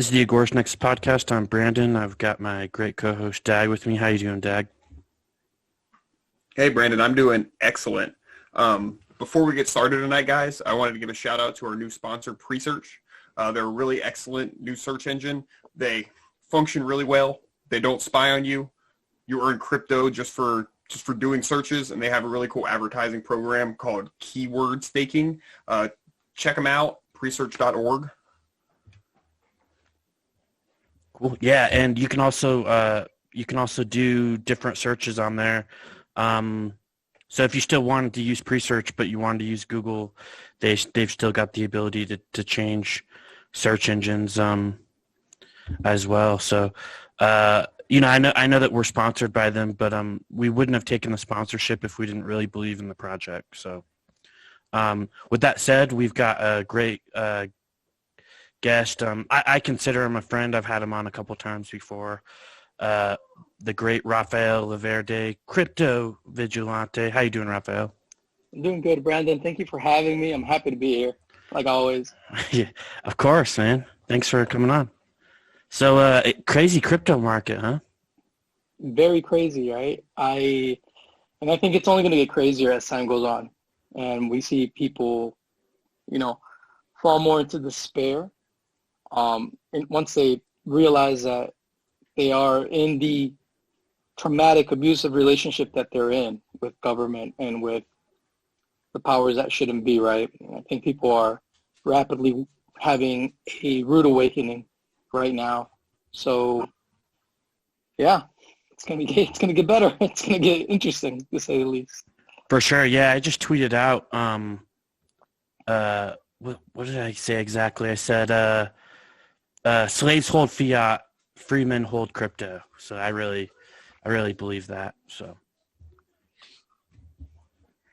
This is the Agorist Nexus podcast. I'm Brandon. I've got my great co-host Dag with me. How you doing, Dag? Hey, Brandon, I'm doing excellent. Before we get started tonight, guys, I wanted to give a shout out to our new sponsor, Presearch. They're a really excellent new search engine. They function really well. They don't spy on you. You earn crypto just for doing searches, and they have a really cool advertising program called keyword staking. Check them out, presearch.org. Cool. Yeah, and you can also do different searches on there. So if you still wanted to use Presearch, but you wanted to use Google, they've still got the ability to change search engines as well. So I know that we're sponsored by them, but we wouldn't have taken the sponsorship if we didn't really believe in the project. So with that said, we've got a great guest. I consider him a friend. I've had him on a couple times before. The great Rafael LaVerde, crypto vigilante. How you doing, Rafael? I'm doing good, Brandon. Thank you for having me. I'm happy to be here, like always. Yeah, of course, man. Thanks for coming on. So, crazy crypto market, huh? Very crazy, right? I think it's only going to get crazier as time goes on, and we see people, fall more into despair. And once they realize that they are in the traumatic, abusive relationship that they're in with government and with the powers that shouldn't be, right? And I think people are rapidly having a rude awakening right now. So, yeah, it's gonna get better. It's gonna get interesting, to say the least. For sure. Yeah, I just tweeted out. What did I say exactly? I said, slaves hold fiat, free men hold crypto. So I really believe that. So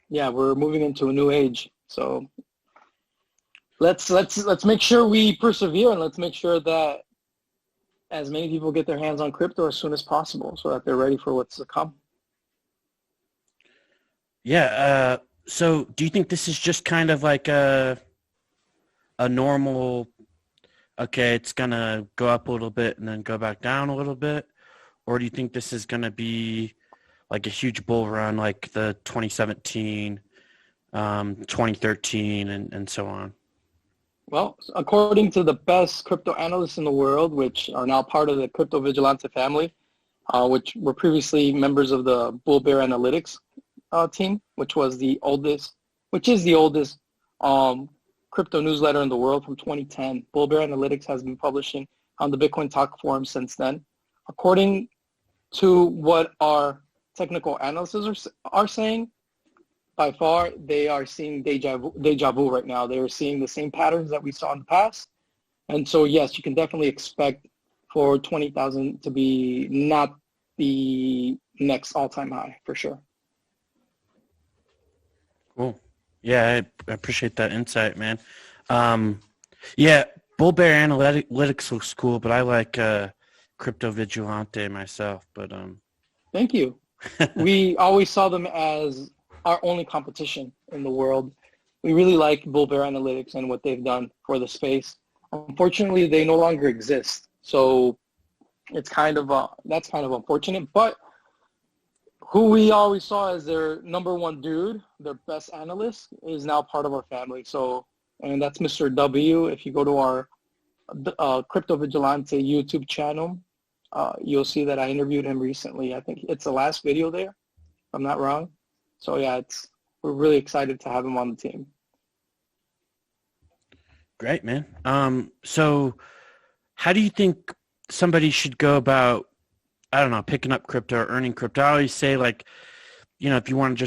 yeah, we're moving into a new age. So let's make sure we persevere, and let's make sure that as many people get their hands on crypto as soon as possible, so that they're ready for what's to come. Yeah. So do you think this is just kind of like a normal? Okay, it's gonna go up a little bit and then go back down a little bit, or do you think this is gonna be like a huge bull run like the 2017, 2013, and so on? Well, according to the best crypto analysts in the world, which are now part of the Crypto Vigilante family, which were previously members of the Bull Bear Analytics team, which is the oldest crypto newsletter in the world from 2010. Bull Bear Analytics has been publishing on the Bitcoin Talk forum since then. According to what our technical analysts are saying, by far, they are seeing deja vu right now. They are seeing the same patterns that we saw in the past. And so, yes, you can definitely expect for 20,000 to be not the next all-time high, for sure. Cool. Yeah, I appreciate that insight, man. Yeah, Bull Bear Analytics looks cool, but I like Crypto Vigilante myself. But Thank you. We always saw them as our only competition in the world. We really like Bull Bear Analytics and what they've done for the space. Unfortunately, they no longer exist. So it's that's kind of unfortunate. But who we always saw as their number one dude, their best analyst, is now part of our family. So, and that's Mr. W. If you go to our Crypto Vigilante YouTube channel, you'll see that I interviewed him recently. I think it's the last video there, if I'm not wrong. So yeah, we're really excited to have him on the team. Great, man. So how do you think somebody should go about, I don't know, picking up crypto or earning crypto? I always say, like, if you want to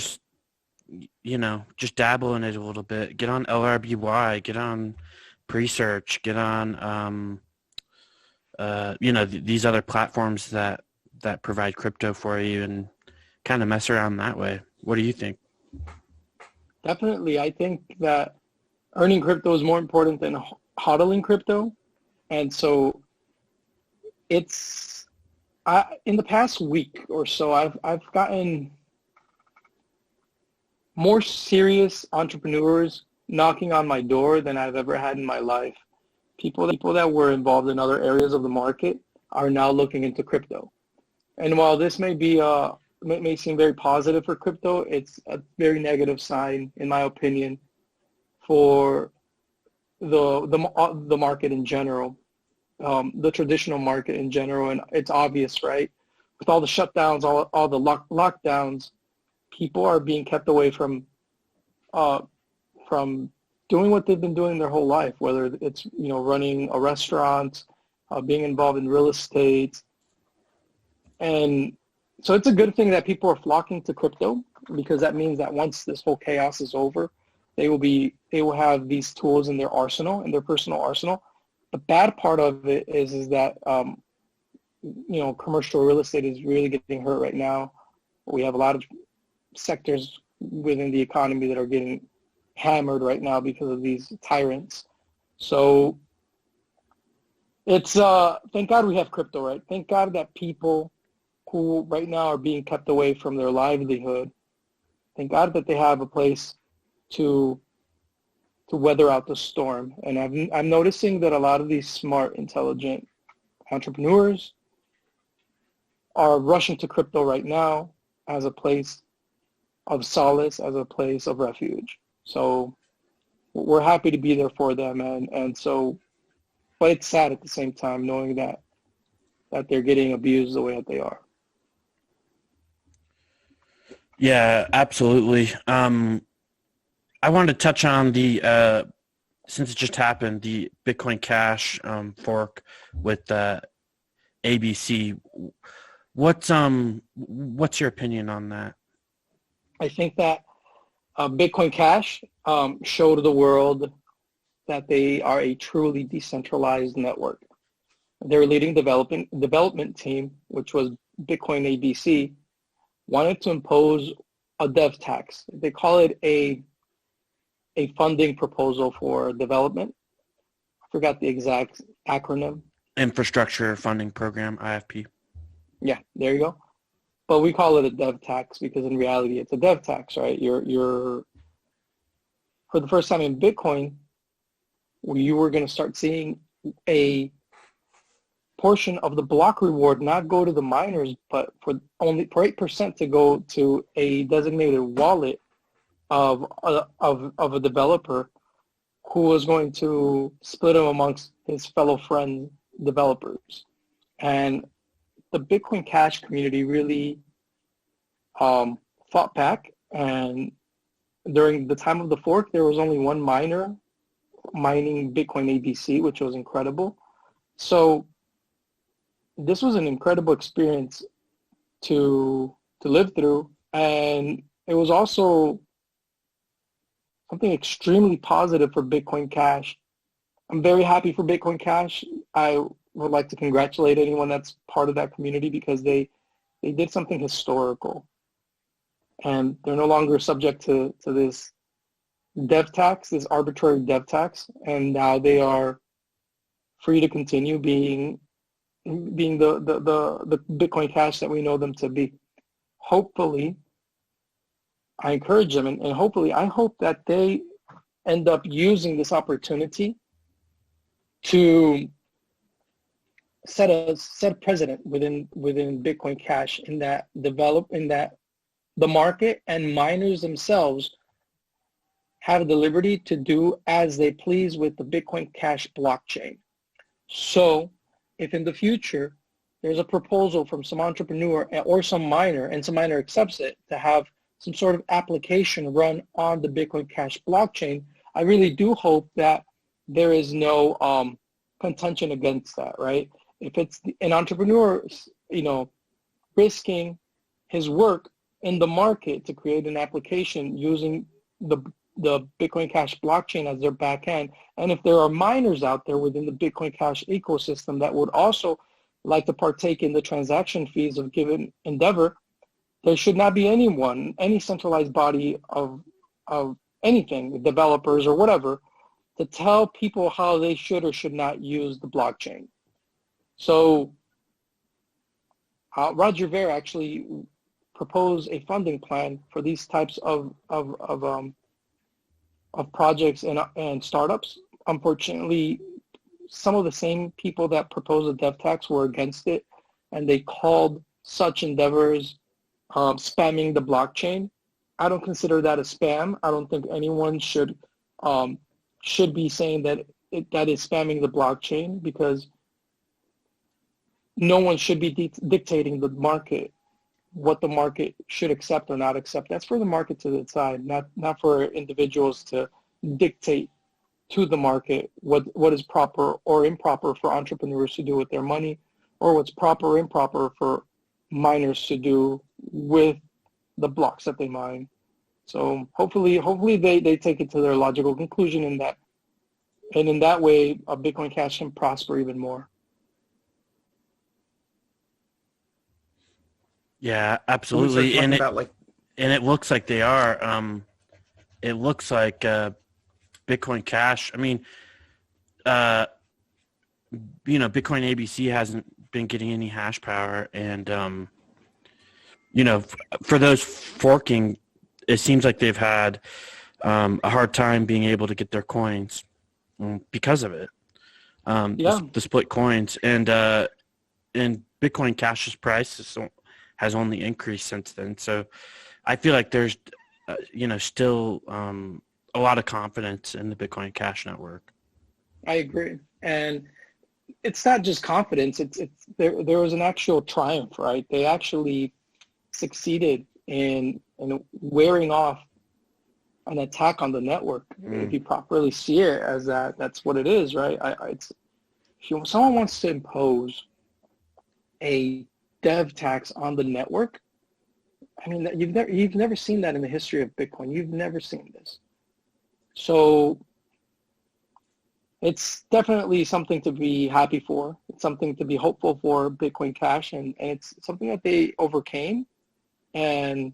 just dabble in it a little bit, get on LRBY, get on Presearch, get on, these other platforms that provide crypto for you and kind of mess around that way. What do you think? Definitely. I think that earning crypto is more important than hodling crypto. And so in the past week or so, I've gotten more serious entrepreneurs knocking on my door than I've ever had in my life. People that were involved in other areas of the market are now looking into crypto. And while this may seem very positive for crypto, it's a very negative sign, in my opinion, for the market in general, the traditional market in general. And it's obvious, right? With all the shutdowns, all the lockdowns, people are being kept away from doing what they've been doing their whole life, whether it's, running a restaurant, being involved in real estate. And so it's a good thing that people are flocking to crypto, because that means that once this whole chaos is over, they will have these tools in their arsenal, in their personal arsenal. The bad part of it is that commercial real estate is really getting hurt right now. We have a lot of sectors within the economy that are getting hammered right now because of these tyrants. So it's thank God we have crypto, right? Thank God that people who right now are being kept away from their livelihood, thank God that they have a place to weather out the storm. And I'm noticing that a lot of these smart, intelligent entrepreneurs are rushing to crypto right now as a place of solace, as a place of refuge. So we're happy to be there for them, and so, but it's sad at the same time knowing that they're getting abused the way that they are. Yeah, absolutely. I wanted to touch on the since it just happened, the Bitcoin Cash fork with ABC. What's your opinion on that? I think that Bitcoin Cash showed the world that they are a truly decentralized network. Their leading development team, which was Bitcoin ABC, wanted to impose a dev tax. They call it a funding proposal for development. I forgot the exact acronym. Infrastructure Funding Program, IFP. Yeah, there you go. But we call it a dev tax because in reality it's a dev tax, right? You're for the first time in Bitcoin, you were going to start seeing a portion of the block reward not go to the miners, but for 8% to go to a designated wallet of a developer who was going to split them amongst his fellow friend developers. And the Bitcoin Cash community really fought back, and during the time of the fork, there was only one miner mining Bitcoin ABC, which was incredible. So this was an incredible experience to live through, and it was also something extremely positive for Bitcoin Cash. I'm very happy for Bitcoin Cash. I would like to congratulate anyone that's part of that community because they did something historical. And they're no longer subject to this dev tax, this arbitrary dev tax, and now they are free to continue being the Bitcoin Cash that we know them to be. Hopefully, I encourage them, and hopefully, I hope that they end up using this opportunity to set a precedent within Bitcoin Cash in that the market and miners themselves have the liberty to do as they please with the Bitcoin Cash blockchain. So if in the future there's a proposal from some entrepreneur or some miner, and some miner accepts it, to have some sort of application run on the Bitcoin Cash blockchain, I really do hope that there is no contention against that, right? If it's an entrepreneur, risking his work in the market to create an application using the Bitcoin Cash blockchain as their back end, and if there are miners out there within the Bitcoin Cash ecosystem that would also like to partake in the transaction fees of given endeavor, there should not be any centralized body of anything, developers or whatever, to tell people how they should or should not use the blockchain. So Roger Ver actually proposed a funding plan for these types of projects and startups. Unfortunately, some of the same people that proposed a dev tax were against it, and they called such endeavors spamming the blockchain. I don't consider that a spam. I don't think anyone should be saying that that is spamming the blockchain, because no one should be dictating the market what the market should accept or not accept. That's for the market to decide, not for individuals to dictate to the market what is proper or improper for entrepreneurs to do with their money, or what's proper or improper for miners to do with the blocks that they mine. So hopefully they take it to their logical conclusion in that, and in that way, a Bitcoin Cash can prosper even more. Yeah, absolutely. And it looks like they are. It looks like Bitcoin Cash. I mean, Bitcoin ABC hasn't been getting any hash power, and for those forking, it seems like they've had a hard time being able to get their coins because of it. The split coins, and Bitcoin Cash's price has only increased since then. So I feel like there's, still a lot of confidence in the Bitcoin Cash network. I agree. And it's not just confidence. There was an actual triumph, right? They actually succeeded in wearing off an attack on the network. If you properly see it as that's what it is, right? If someone wants to impose a dev tax on the network, I mean, you've never seen that in the history of Bitcoin. You've never seen this. So it's definitely something to be happy for. It's something to be hopeful for Bitcoin Cash, and it's something that they overcame. And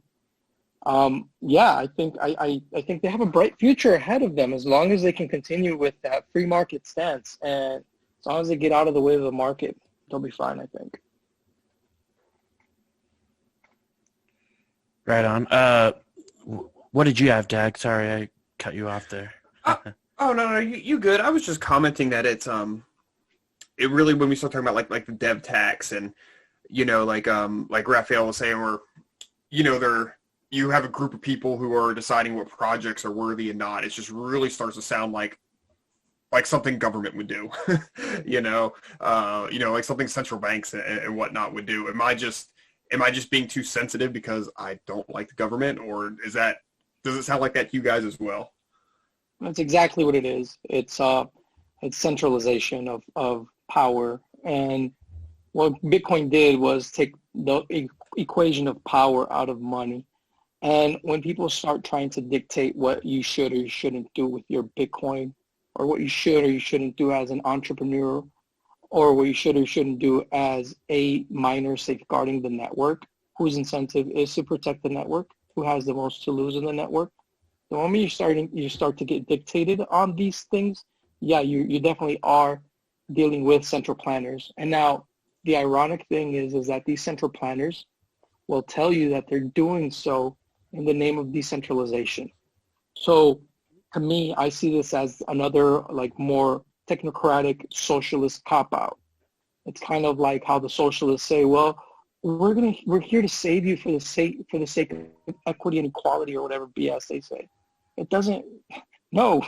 I think they have a bright future ahead of them, as long as they can continue with that free market stance, and as long as they get out of the way of the market, they'll be fine, I think. Right on. What did you have, Dag? Sorry, I cut you off there. No, you good. I was just commenting that it's it really, when we start talking about like the dev tax, and like Rafael was saying, where you have a group of people who are deciding what projects are worthy and not. It just really starts to sound like something government would do, like something central banks and whatnot would do. Am I just being too sensitive because I don't like the government, or does it sound like that to you guys as well? That's exactly what it is. It's centralization of power, and what Bitcoin did was take the equation of power out of money. And when people start trying to dictate what you should or you shouldn't do with your Bitcoin, or what you should or you shouldn't do as an entrepreneur, or what you should or shouldn't do as a miner safeguarding the network, whose incentive is to protect the network, who has the most to lose in the network. The moment you start to get dictated on these things, you definitely are dealing with central planners. And now the ironic thing is that these central planners will tell you that they're doing so in the name of decentralization. So to me, I see this as another more technocratic socialist cop-out. It's kind of like how the socialists say, well, we're here to save you for the sake of equity and equality, or whatever BS they say. It doesn't. No,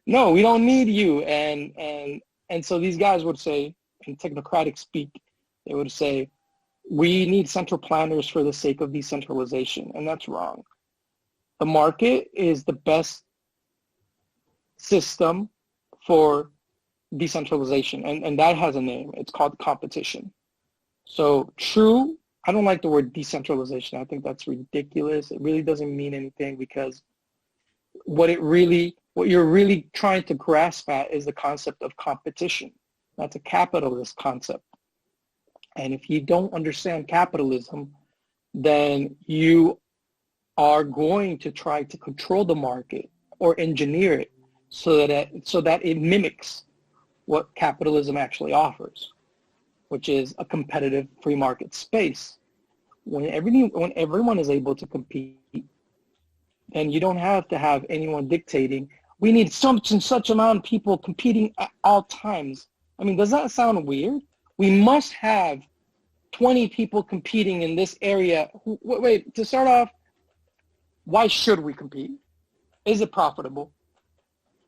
we don't need you. And so these guys would say, in technocratic speak, they would say, we need central planners for the sake of decentralization, and that's wrong. The market is the best system for decentralization, and that has a name. It's called competition. So true, I don't like the word decentralization. I think that's ridiculous. It really doesn't mean anything, because what you're really trying to grasp at is the concept of competition. That's a capitalist concept. And if you don't understand capitalism, then you are going to try to control the market or engineer it so that it mimics what capitalism actually offers, which is a competitive free market space. When everyone is able to compete, then you don't have to have anyone dictating, we need such and such amount of people competing at all times. I mean, does that sound weird? We must have 20 people competing in this area. Wait, to start off, why should we compete? Is it profitable?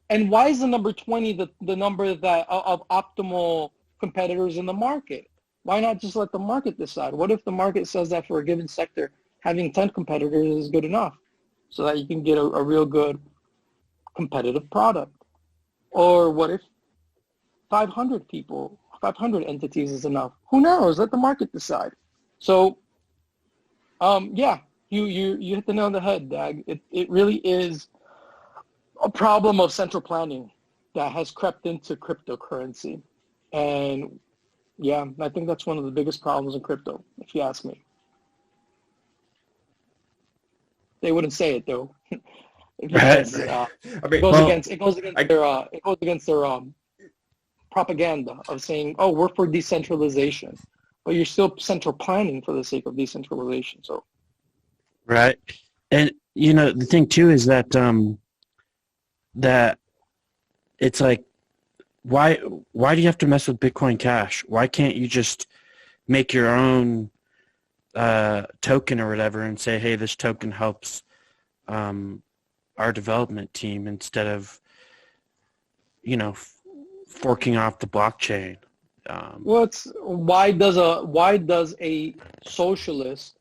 And why is the number 20 the number that of optimal competitors in the market? Why not just let the market decide? What if the market says that for a given sector, having 10 competitors is good enough so that you can get a real good competitive product? Or what if 500 people, 500 entities is enough? Who knows? Let the market decide. So, yeah, you hit the nail on the head, Dag. It really is a problem of central planning that has crept into cryptocurrency. And yeah, I think that's one of the biggest problems in crypto, if you ask me. They wouldn't say it though. Because, I mean, it goes against their propaganda of saying, oh, we're for decentralization, but you're still central planning for the sake of decentralization. So, right, and the thing too is that that it's like, why do you have to mess with Bitcoin Cash? Why can't you just make your own token or whatever and say, hey, this token helps our development team, instead of forking off the blockchain? well, why does a socialist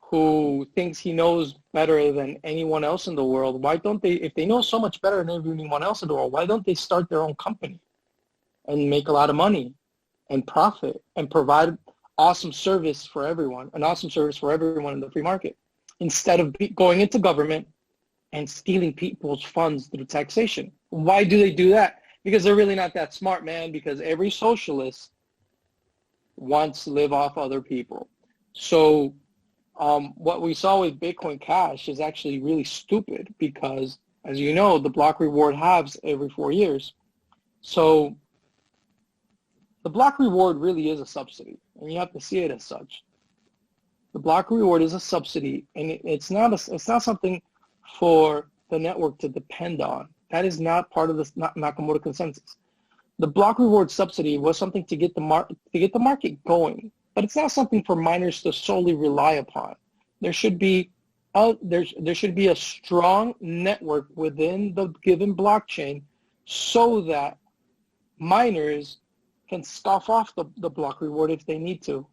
who thinks he knows better than anyone else in the world, why don't they, if they know so much better than anyone else in the world, why don't they start their own company and make a lot of money and profit and provide awesome service for everyone, an awesome service for everyone in the free market, instead of going into government and stealing people's funds through taxation? Why do they do that? Because they're really not that smart, man, because every socialist wants to live off other people. So what we saw with Bitcoin Cash is actually really stupid because, as you know, the block reward halves every 4 years. So the block reward really is a subsidy, and you have to see it as such. The block reward is a subsidy, and it's not something for the network to depend on. That is not part of the Nakamoto consensus. The block reward subsidy was something to get the market going, but it's not something for miners to solely rely upon. There should be a strong network within the given blockchain so that miners can scoff off the block reward if they need to,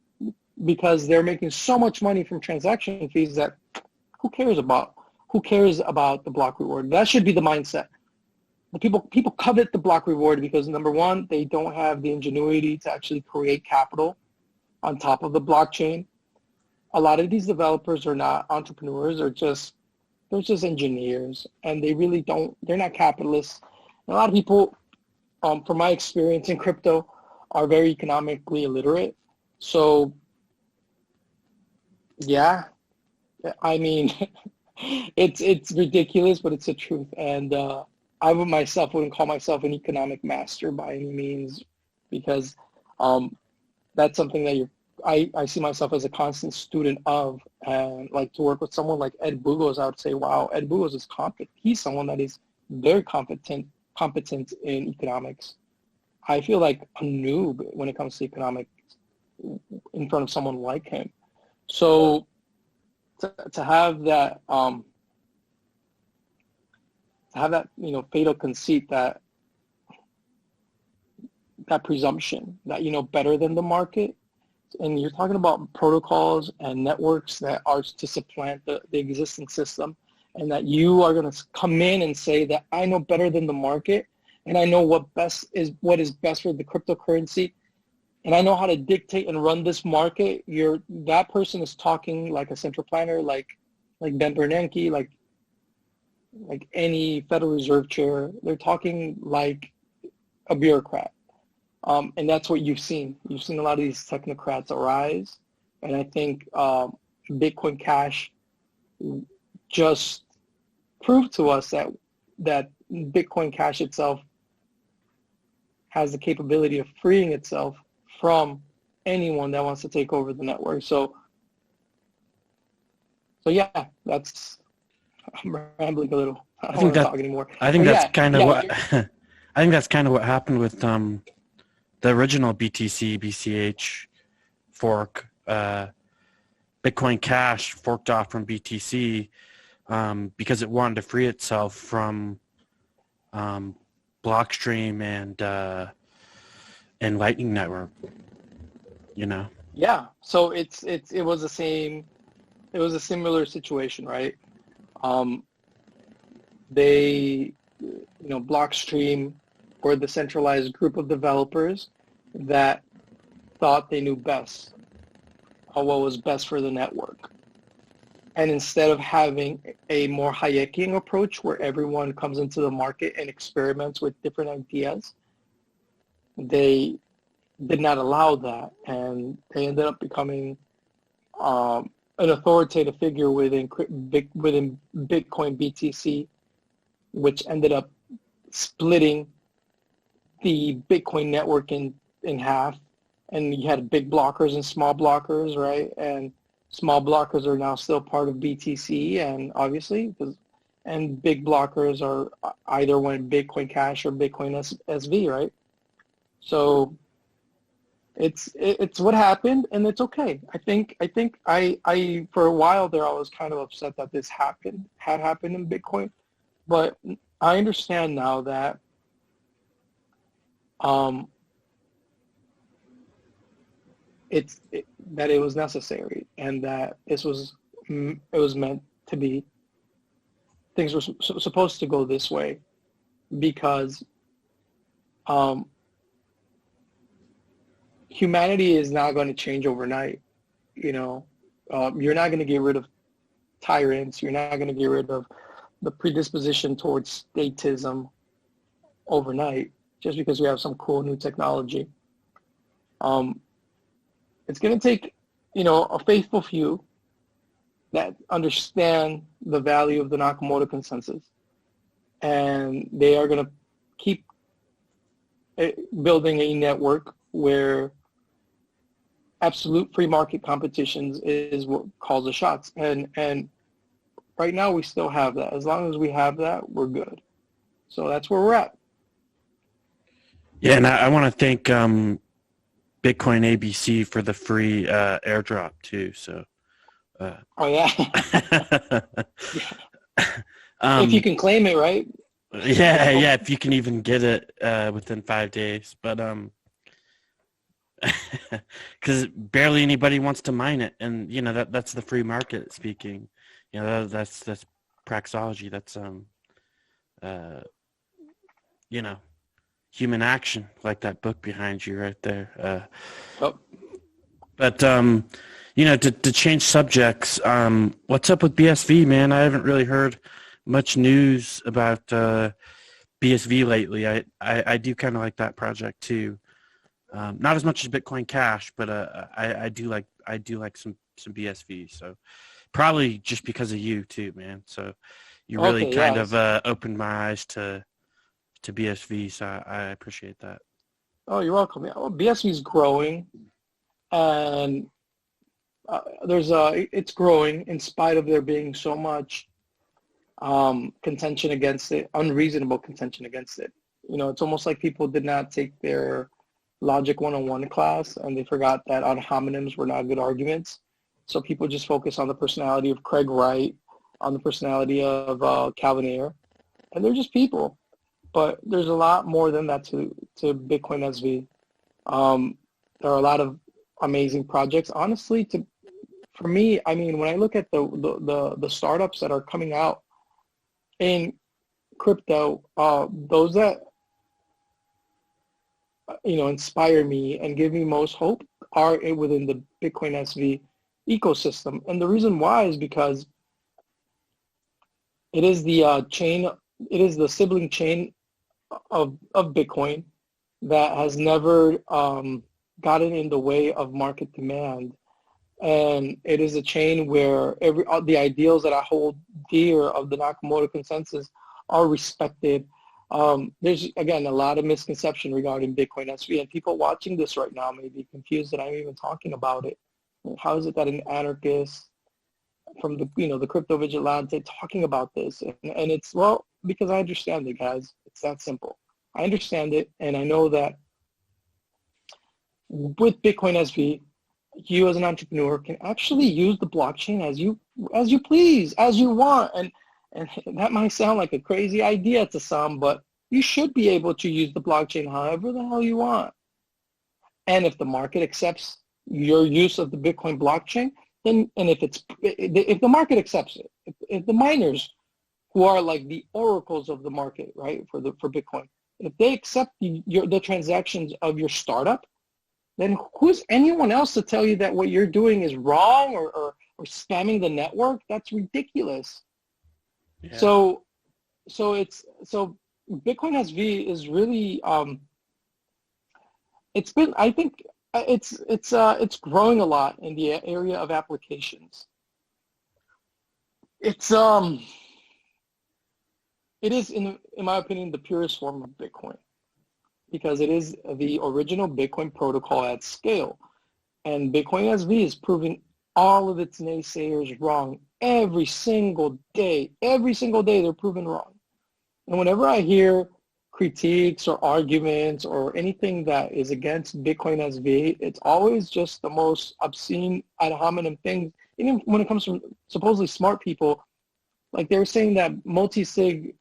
because they're making so much money from transaction fees that who cares about the block reward? That should be the mindset. The people covet the block reward because, number one, they don't have the ingenuity to actually create capital on top of the blockchain. A lot of these developers are not entrepreneurs; they're just engineers, and they're not capitalists. And a lot of people, from my experience in crypto, are very economically illiterate. So, yeah, I mean, it's ridiculous, but it's the truth. And I myself wouldn't call myself an economic master by any means, because that's something that I see myself as a constant student of, and like to work with someone like Ed Bugos, I would say, wow, Ed Bugos is competent. He's someone that is very competent in economics. I feel like a noob when it comes to economics in front of someone like him. So to have that fatal conceit, that presumption that you know better than the market, and you're talking about protocols and networks that are to supplant the existing system, and that you are going to come in and say that I know better than the market, and I know what is best for the cryptocurrency, and I know how to dictate and run this market. That person is talking like a central planner, like Ben Bernanke, like any Federal Reserve chair. They're talking like a bureaucrat. And that's what you've seen. You've seen a lot of these technocrats arise. And I think Bitcoin Cash just proved to us that Bitcoin Cash itself has the capability of freeing itself from anyone that wants to take over the network. So yeah, I'm rambling a little. I don't want to talk anymore. I think that's kind of what I think that's kind of what happened with the original BTC BCH fork, Bitcoin Cash forked off from BTC because it wanted to free itself from Blockstream and Lightning Network. You know. Yeah. So it was the same. It was a similar situation, right? Blockstream were the centralized group of developers that thought they knew best what was best for the network. And instead of having a more Hayekian approach where everyone comes into the market and experiments with different ideas, they did not allow that. And they ended up becoming an authoritative figure within Bitcoin BTC, which ended up splitting the Bitcoin network in half. And you had big blockers and small blockers, right? And small blockers are now still part of BTC, and obviously, and big blockers are either when Bitcoin Cash or Bitcoin SV, right? So it's what happened, and it's okay. I think I for a while there I was kind of upset that this had happened in Bitcoin, but I understand now that that it was necessary, and that it was meant to be. Things were supposed to go this way, because humanity is not going to change overnight. You're not going to get rid of tyrants. You're not going to get rid of the predisposition towards statism overnight just because we have some cool new technology. It's going to take, a faithful few that understand the value of the Nakamoto consensus, and they are going to keep building a network where absolute free market competitions is what calls the shots. And right now we still have that. As long as we have that, we're good. So that's where we're at. Yeah, and I want to thank Bitcoin ABC for the free airdrop too. So. Oh yeah. If you can claim it, right? Yeah. If you can even get it within 5 days, but because barely anybody wants to mine it, and that's the free market speaking. That's praxeology. That's human action, like that book behind you right there. But to change subjects, what's up with BSV, man? I haven't really heard much news about BSV lately. I do kind of like that project too. Not as much as Bitcoin Cash, but I do like some BSV. So probably just because of you too, man. So you really kind of opened my eyes to BSV. So I appreciate that. Oh, you're welcome. Yeah. Well, BSV is growing, and it's growing in spite of there being so much contention against it, unreasonable contention against it. It's almost like people did not take their Logic 101 class, and they forgot that ad hominems were not good arguments. So people just focus on the personality of Craig Wright, on the personality of Calvin Ayre, and they're just people. But there's a lot more than that to Bitcoin SV. There are a lot of amazing projects. Honestly, for me, I mean, when I look at the startups that are coming out in crypto, those that inspire me and give me most hope are within the Bitcoin SV ecosystem. And the reason why is because it is the sibling chain of Bitcoin that has never gotten in the way of market demand. And it is a chain where the ideals that I hold dear of the Nakamoto consensus are respected. There's, again, a lot of misconception regarding Bitcoin SV, and people watching this right now may be confused that I'm even talking about it. How is it that an anarchist from the crypto vigilante talking about this? And it's, well, because I understand it, guys. It's that simple. I understand it, and I know that with Bitcoin SV, you as an entrepreneur can actually use the blockchain as you please, as you want. And that might sound like a crazy idea to some, but you should be able to use the blockchain however the hell you want. And if the market accepts your use of the Bitcoin blockchain, then, and if the market accepts it, if the miners who are like the oracles of the market, right, for Bitcoin, if they accept the transactions of your startup, then who's anyone else to tell you that what you're doing is wrong or spamming the network? That's ridiculous. Yeah. So Bitcoin SV is really it's been, I think it's growing a lot in the area of applications. It is in my opinion the purest form of Bitcoin, because it is the original Bitcoin protocol at scale. And Bitcoin SV is proving all of its naysayers wrong every single day. Every single day they're proven wrong. And whenever I hear critiques or arguments or anything that is against Bitcoin SV, it's always just the most obscene ad hominem things. Even when it comes from supposedly smart people, like they were saying that multi-sig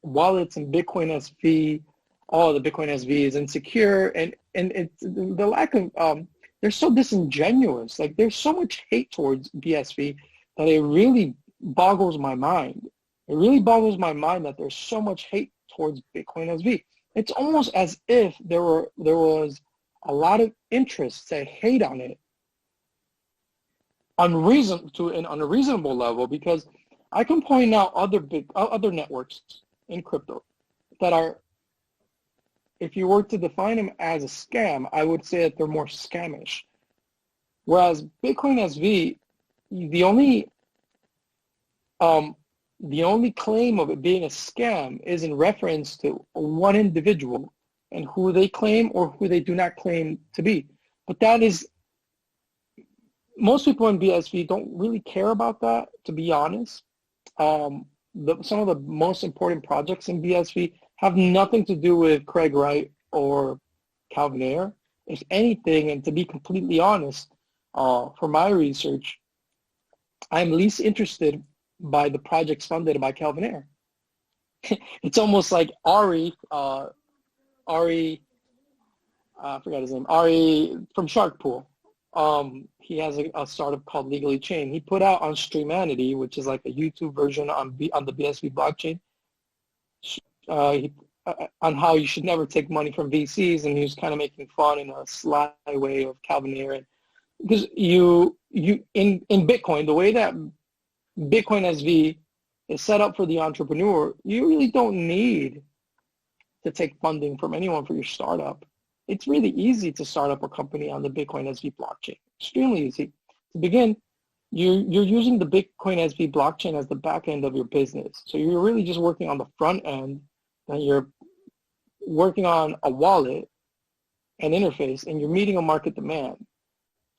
wallets and Bitcoin SV, the Bitcoin SV is insecure, and it's the lack of they're so disingenuous. Like there's so much hate towards BSV that it really boggles my mind. It really boggles my mind that there's so much hate towards Bitcoin SV. It's almost as if there was a lot of interest to hate on it on a reasonable level, because I can point out other networks in crypto that are, if you were to define them as a scam, I would say that they're more scamish. Whereas Bitcoin SV, the only claim of it being a scam is in reference to one individual and who they claim or who they do not claim to be. But that is, most people in BSV don't really care about that, to be honest. Some of the most important projects in BSV have nothing to do with Craig Wright or Calvin Ayre. If anything, and to be completely honest, for my research, I'm least interested by the projects funded by Calvin Ayre. It's almost like Ari, I forgot his name, Ari from Shark Pool. He has a startup called Legally Chain. He put out on Streamanity, which is like a YouTube version on the BSV blockchain, on how you should never take money from VCs, and he was kind of making fun in a sly way of Calvin Ayre. Because you in Bitcoin, the way that Bitcoin SV is set up for the entrepreneur, you really don't need to take funding from anyone for your startup. It's really easy to start up a company on the Bitcoin SV blockchain. Extremely easy. To begin, you're using the Bitcoin SV blockchain as the back end of your business. So you're really just working on the front end, and you're working on a wallet and interface, and you're meeting a market demand.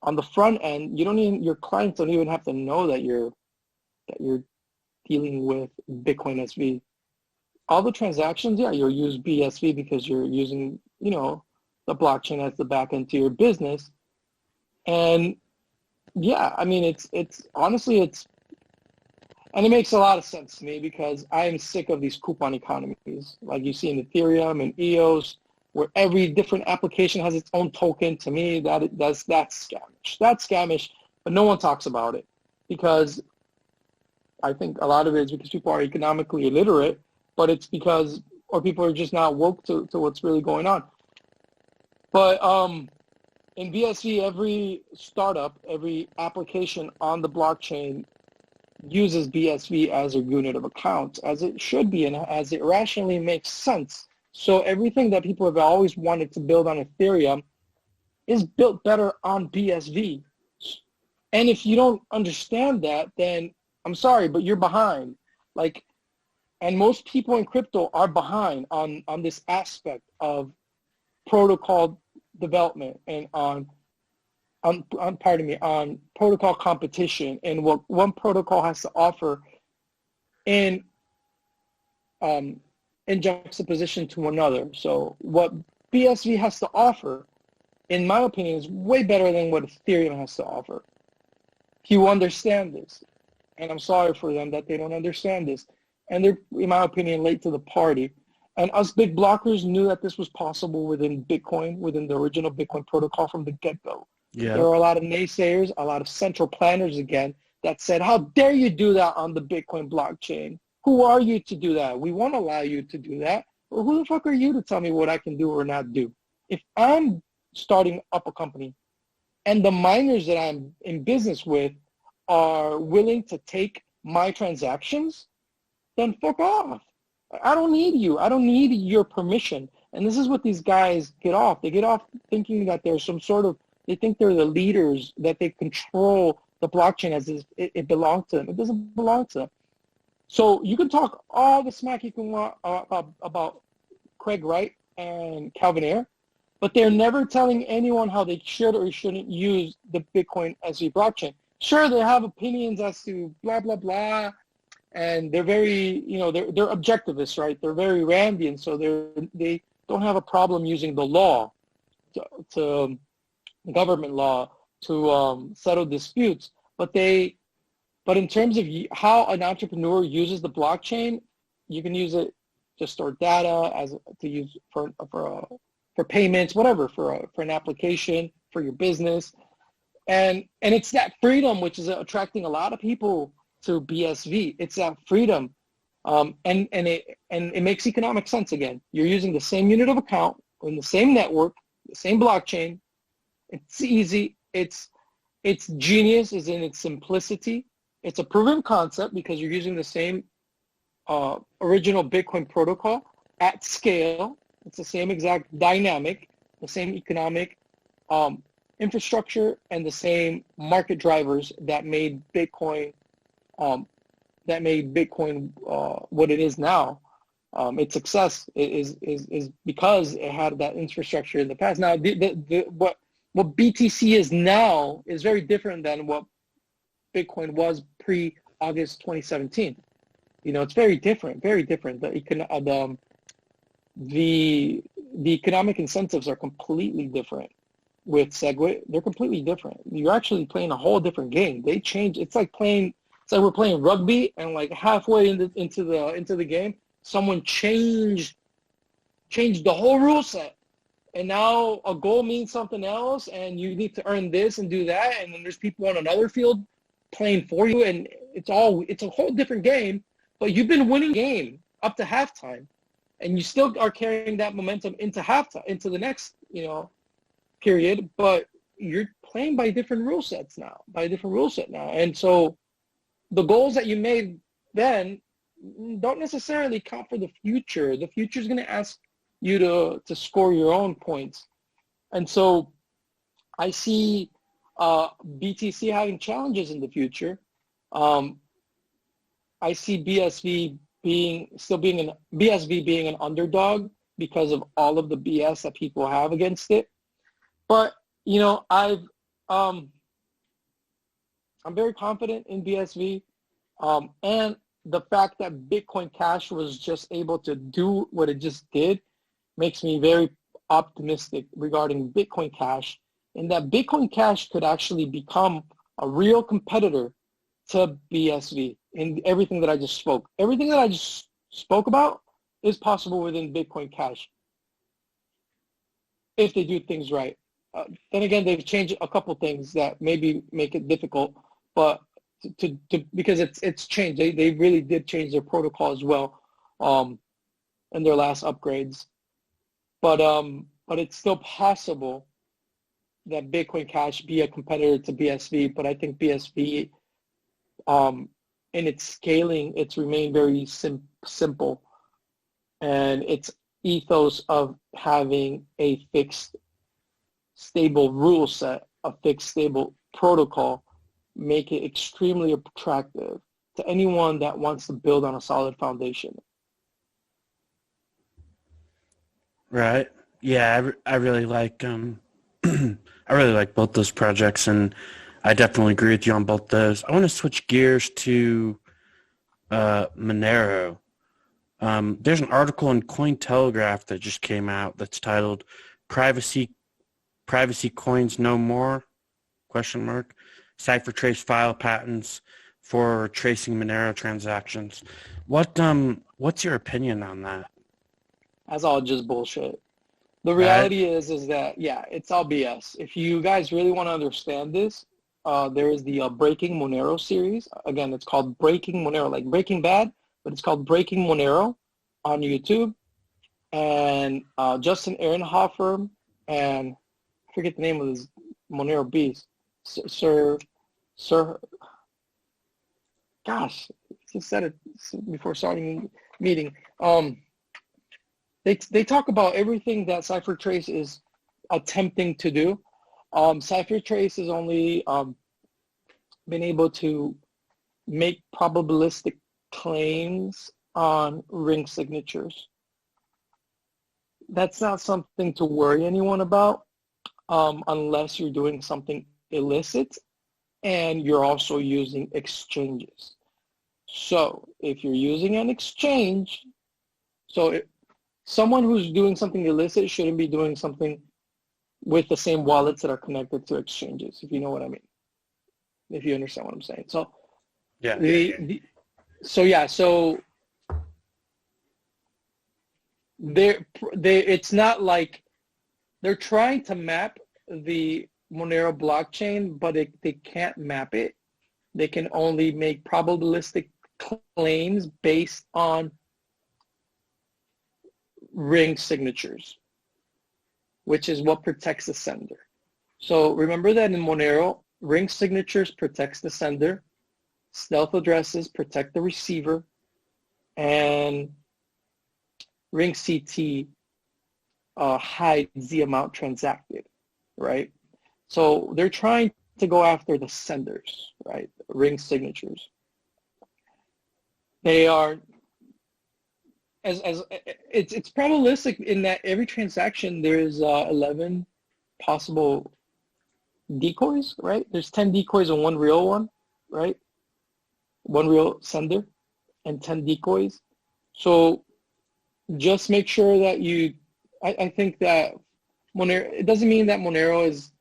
On the front end, your clients don't even have to know that you're dealing with Bitcoin SV. All the transactions, yeah, you'll use BSV because you're using, the blockchain as the back end to your business. And yeah, I mean, it's honestly, and it makes a lot of sense to me, because I am sick of these coupon economies like you see in Ethereum and EOS, where every different application has its own token. To me, that's scamish. That's scamish, but no one talks about it, because I think a lot of it is because people are economically illiterate, but it's because, or people are just not woke to what's really going on. But in BSV, every startup, every application on the blockchain uses BSV as a unit of account, as it should be, and as it rationally makes sense. So everything that people have always wanted to build on Ethereum is built better on BSV. And if you don't understand that, then I'm sorry, but you're behind. And most people in crypto are behind on this aspect of protocol development and on protocol competition and what one protocol has to offer in juxtaposition to another. So what BSV has to offer in my opinion, is way better than what Ethereum has to offer. Few understand this, and I'm sorry for them that they don't understand this. And they're, in my opinion, late to the party. And us big blockers knew that this was possible within Bitcoin, within the original Bitcoin protocol from the get-go. Yeah. There are a lot of naysayers, a lot of central planners again, that said, how dare you do that on the Bitcoin blockchain? Who are you to do that? We won't allow you to do that. Well, who the fuck are you to tell me what I can do or not do? If I'm starting up a company and the miners that I'm in business with are willing to take my transactions, then fuck off. I don't need you. I don't need your permission. And this is what these guys get off. They get off thinking that there's some sort of, they think they're the leaders, that they control the blockchain as if it belongs to them. It doesn't belong to them. So you can talk all the smack you can want about Craig Wright and Calvin Ayre, but they're never telling anyone how they should or shouldn't use the Bitcoin SV blockchain. Sure, they have opinions as to blah, blah, blah, and they're very, you know, they're objectivists, right? They're very Randian, so they don't have a problem using the law, to government law, to settle disputes. But in terms of how an entrepreneur uses the blockchain, you can use it to store data, as to use for payments, whatever, for an application, for your business. And it's that freedom which is attracting a lot of people to BSV. It's that freedom, and it makes economic sense again. You're using the same unit of account in the same network, the same blockchain. It's easy. Its genius is in its simplicity. It's a proven concept because you're using the same original Bitcoin protocol at scale. It's the same exact dynamic, the same economic infrastructure, and the same market drivers that made Bitcoin what it is now. Its success is because it had that infrastructure in the past. Now, what BTC is now is very different than what Bitcoin was pre-August 2017. You know, it's very different, very different. The economic incentives are completely different with Segwit. They're completely different. You're actually playing a whole different game. They change. It's like we're playing rugby, and like halfway into the game, someone changed the whole rule set. And now a goal means something else, and you need to earn this and do that, and then there's people on another field playing for you, and it's a whole different game, but you've been winning the game up to halftime, and you still are carrying that momentum into halftime, into the next, period, but you're playing by different rule sets now, And so the goals that you made then don't necessarily count for the future. The future is going to ask you to score your own points. And so I see BTC having challenges in the future. I see BSV being an underdog because of all of the BS that people have against it. But I'm very confident in BSV, and the fact that Bitcoin Cash was just able to do what it just did makes me very optimistic regarding Bitcoin Cash, and that Bitcoin Cash could actually become a real competitor to BSV in everything that I just spoke. Everything that I just spoke about is possible within Bitcoin Cash if they do things right. Then again, they've changed a couple things that maybe make it difficult, but because it's changed. They really did change their protocol as well in their last upgrades. But it's still possible that Bitcoin Cash be a competitor to BSV, but I think BSV in its scaling, it's remained very simple, and its ethos of having a fixed stable rule set, a fixed stable protocol, make it extremely attractive to anyone that wants to build on a solid foundation. Right. Yeah, I really like I really like both those projects, and I definitely agree with you on both those. I want to switch gears to Monero. There's an article in Cointelegraph that just came out that's titled privacy coins no more? ? CipherTrace file patents for tracing Monero transactions. What's your opinion on that? That's all just bullshit. The reality is that, yeah, it's all BS. If you guys really want to understand this, there is the Breaking Monero series. Again, it's called Breaking Monero, like Breaking Bad, but it's called Breaking Monero on YouTube. And Justin Ehrenhofer and I forget the name of this Monero beast, Sir, gosh, just said it before starting the meeting. They talk about everything that CipherTrace is attempting to do. CipherTrace has only been able to make probabilistic claims on ring signatures. That's not something to worry anyone about unless you're doing something illicit and you're also using exchanges. So if you're using an exchange, someone who's doing something illicit shouldn't be doing something with the same wallets that are connected to exchanges, if you know what I mean. If you understand what I'm saying. So yeah. It's not like they're trying to map the Monero blockchain, but they can't map it. They can only make probabilistic claims based on ring signatures, which is what protects the sender. So remember that in Monero, ring signatures protects the sender, stealth addresses protect the receiver, and ring CT hides the amount transacted, right? So they're trying to go after the senders, right? Ring signatures. They are, it's probabilistic in that every transaction there's 11 possible decoys, right? There's 10 decoys and one real one, right? One real sender and 10 decoys. So just make sure that I think that Monero, it doesn't mean that Monero has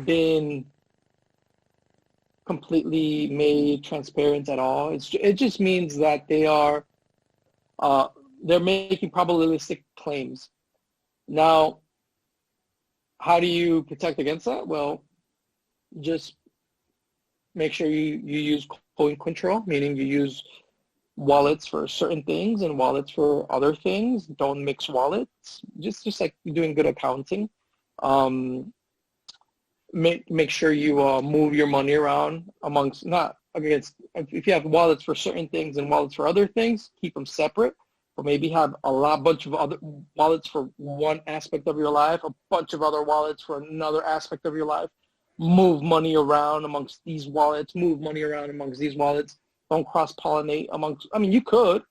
been completely made transparent at all. It just means that they're making probabilistic claims. Now, how do you protect against that? Well, just make sure you use coin control, meaning you use wallets for certain things and wallets for other things. Don't mix wallets. Just like doing good accounting. Make sure you move your money around amongst, not against, if you have wallets for certain things and wallets for other things, keep them separate. Or maybe have bunch of other wallets for one aspect of your life, a bunch of other wallets for another aspect of your life. Move money around amongst these wallets, move money around amongst these wallets. Don't cross-pollinate amongst, you could.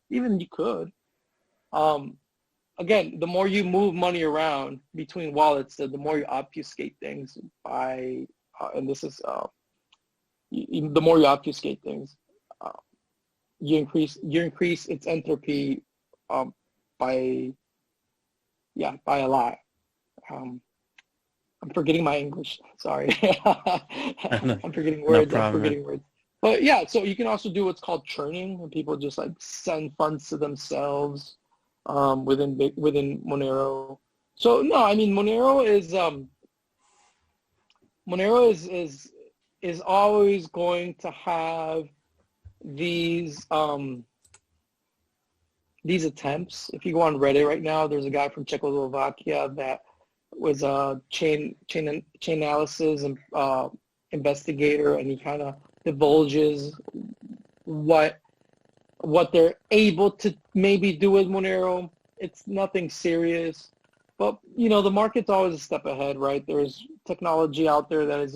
Again, the more you move money around between wallets, the more you obfuscate things by, and this is, the more you obfuscate things, you increase its entropy by a lot. I'm forgetting my English. Sorry. I'm forgetting words. No problem, I'm forgetting words. But yeah, so you can also do what's called churning, and people just like send funds to themselves within Monero. So no, Monero is always going to have these attempts. If you go on Reddit right now, there's a guy from Czechoslovakia that was a chain analysis and investigator, and he kind of divulges what they're able to maybe do with Monero. It's nothing serious, but the market's always a step ahead, right? There's technology out there that is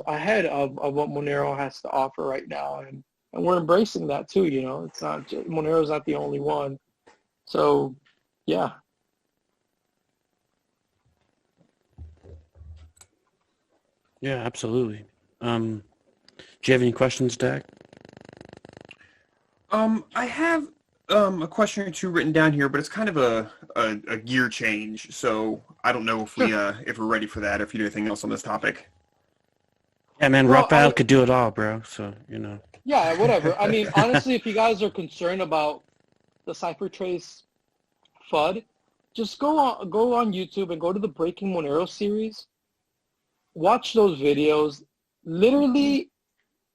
ahead of what Monero has to offer right now, and we're embracing that too. It's not just, Monero's not the only one. So yeah. Yeah, absolutely. Do you have any questions, Dak? I have a question or two written down here, but it's kind of a gear change. So I don't know if we're ready for that. Or if you do anything else on this topic. Yeah, man, Well, Rafael could do it all, bro. So, yeah, whatever. I mean, honestly, if you guys are concerned about the CipherTrace FUD, just go on YouTube and go to the Breaking Monero series. Watch those videos. Literally,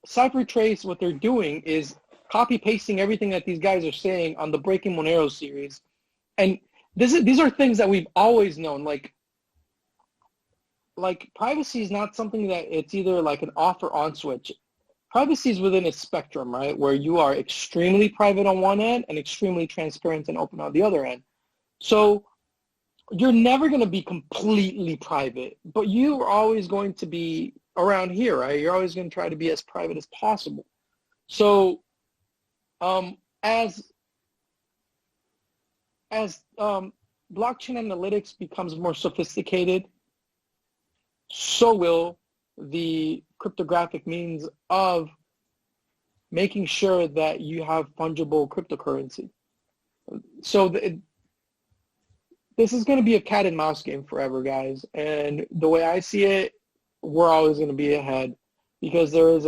CipherTrace, what they're doing is copy pasting everything that these guys are saying on the Breaking Monero series, and these are things that we've always known. Like privacy is not something that it's either like an off or on switch. Privacy is within a spectrum, right? Where you are extremely private on one end and extremely transparent and open on the other end. So you're never going to be completely private, but you are always going to be around here, right? You're always going to try to be as private as possible. So as blockchain analytics becomes more sophisticated, so will the cryptographic means of making sure that you have fungible cryptocurrency. So this is going to be a cat and mouse game forever, guys. And the way I see it, we're always going to be ahead, because there is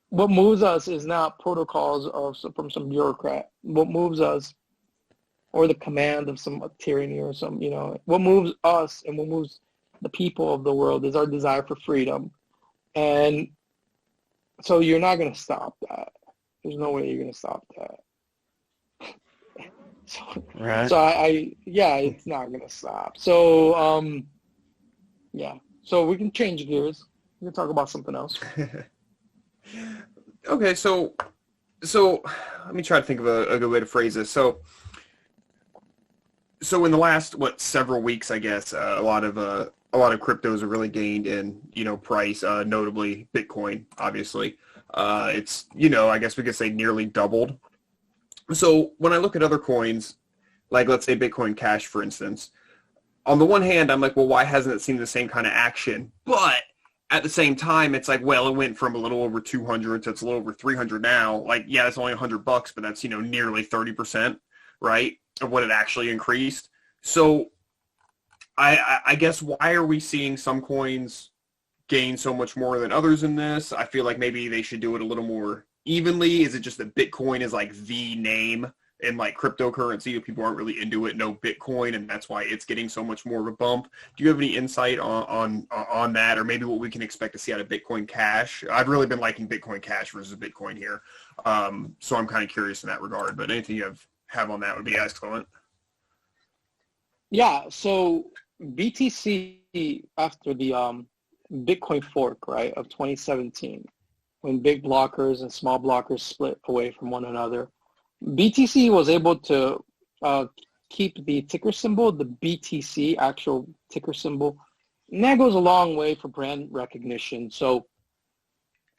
what moves us is not protocols from some bureaucrat. What moves us, or the command of some tyranny or some, what moves us and what moves the people of the world is our desire for freedom. And so you're not going to stop that. There's no way you're going to stop that. right. So it's not going to stop. So, yeah. So we can change gears. We can talk about something else. Okay, so let me try to think of a good way to phrase this. So in the last several weeks, I guess a lot of cryptos have really gained in price, notably Bitcoin. Obviously, it's I guess we could say nearly doubled. So when I look at other coins, like let's say Bitcoin Cash, for instance, on the one hand, I'm like, well, why hasn't it seen the same kind of action? But at the same time, it's like, well, it went from a little over 200 to it's a little over 300 now. Like, yeah, it's only $100, but that's nearly 30%, right, of what it actually increased. So I guess, why are we seeing some coins gain so much more than others in this? I feel like maybe they should do it a little more evenly. Is it just that Bitcoin is like the name in like cryptocurrency? People aren't really into it, no Bitcoin, and that's why it's getting so much more of a bump. Do you have any insight on that, or maybe what we can expect to see out of Bitcoin Cash? I've really been liking Bitcoin Cash versus Bitcoin here, so I'm kind of curious in that regard. But anything you have on that would be excellent. Yeah. So BTC, after the Bitcoin fork, right, of 2017, when big blockers and small blockers split away from one another, BTC was able to keep the ticker symbol, the BTC actual ticker symbol, and that goes a long way for brand recognition. So,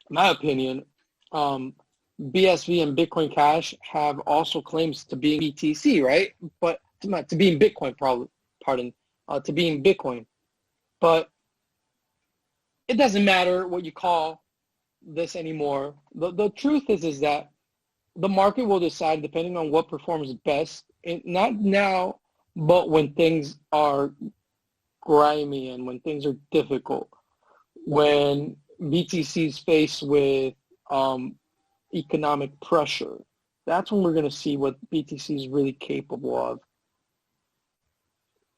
in my opinion, BSV and Bitcoin Cash have also claims to being BTC, right? But to being Bitcoin, to being Bitcoin. But it doesn't matter what you call this anymore. The truth is that the market will decide, depending on what performs best, not now, but when things are grimy and when things are difficult, when BTC is faced with economic pressure. That's when we're going to see what BTC is really capable of.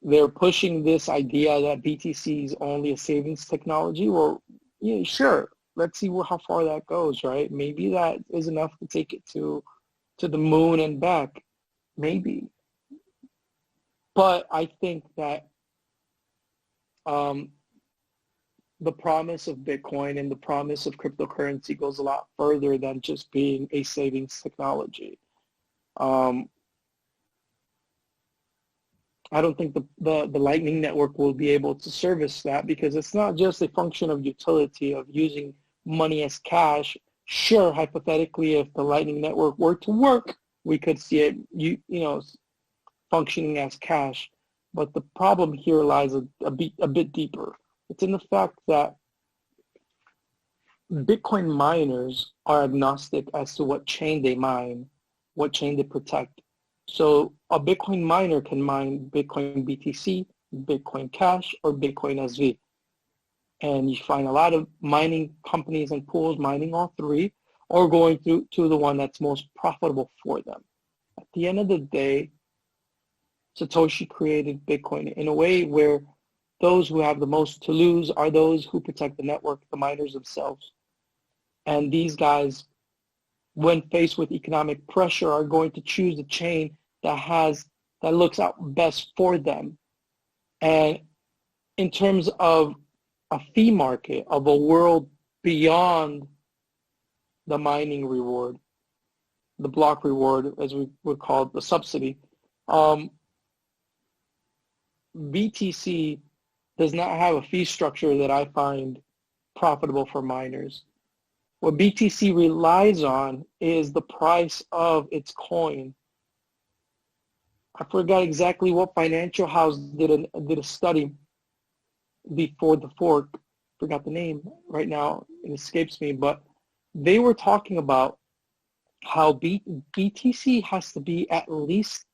They're pushing this idea that BTC is only a savings technology. Well, yeah, sure. Let's see how far that goes, right? Maybe that is enough to take it to the moon and back. Maybe. But I think that the promise of Bitcoin and the promise of cryptocurrency goes a lot further than just being a savings technology. I don't think the Lightning Network will be able to service that, because it's not just a function of utility of using money as cash. Sure, hypothetically, if the Lightning Network were to work, we could see it functioning as cash. But the problem here lies a bit deeper. It's in the fact that Bitcoin miners are agnostic as to what chain they mine. what chain they protect. So a Bitcoin miner can mine Bitcoin BTC, Bitcoin Cash, or Bitcoin SV. And you find a lot of mining companies and pools mining all three, or going to the one that's most profitable for them. At the end of the day, Satoshi created Bitcoin in a way where those who have the most to lose are those who protect the network, the miners themselves. And these guys, when faced with economic pressure, are going to choose the chain that looks out best for them. And in terms of a fee market, of a world beyond the mining reward, the block reward, as we would call it, the subsidy, BTC does not have a fee structure that I find profitable for miners. What BTC relies on is the price of its coin. I forgot exactly what financial house did a study before the fork. Forgot the name right now, it escapes me, but they were talking about how BTC has to be at least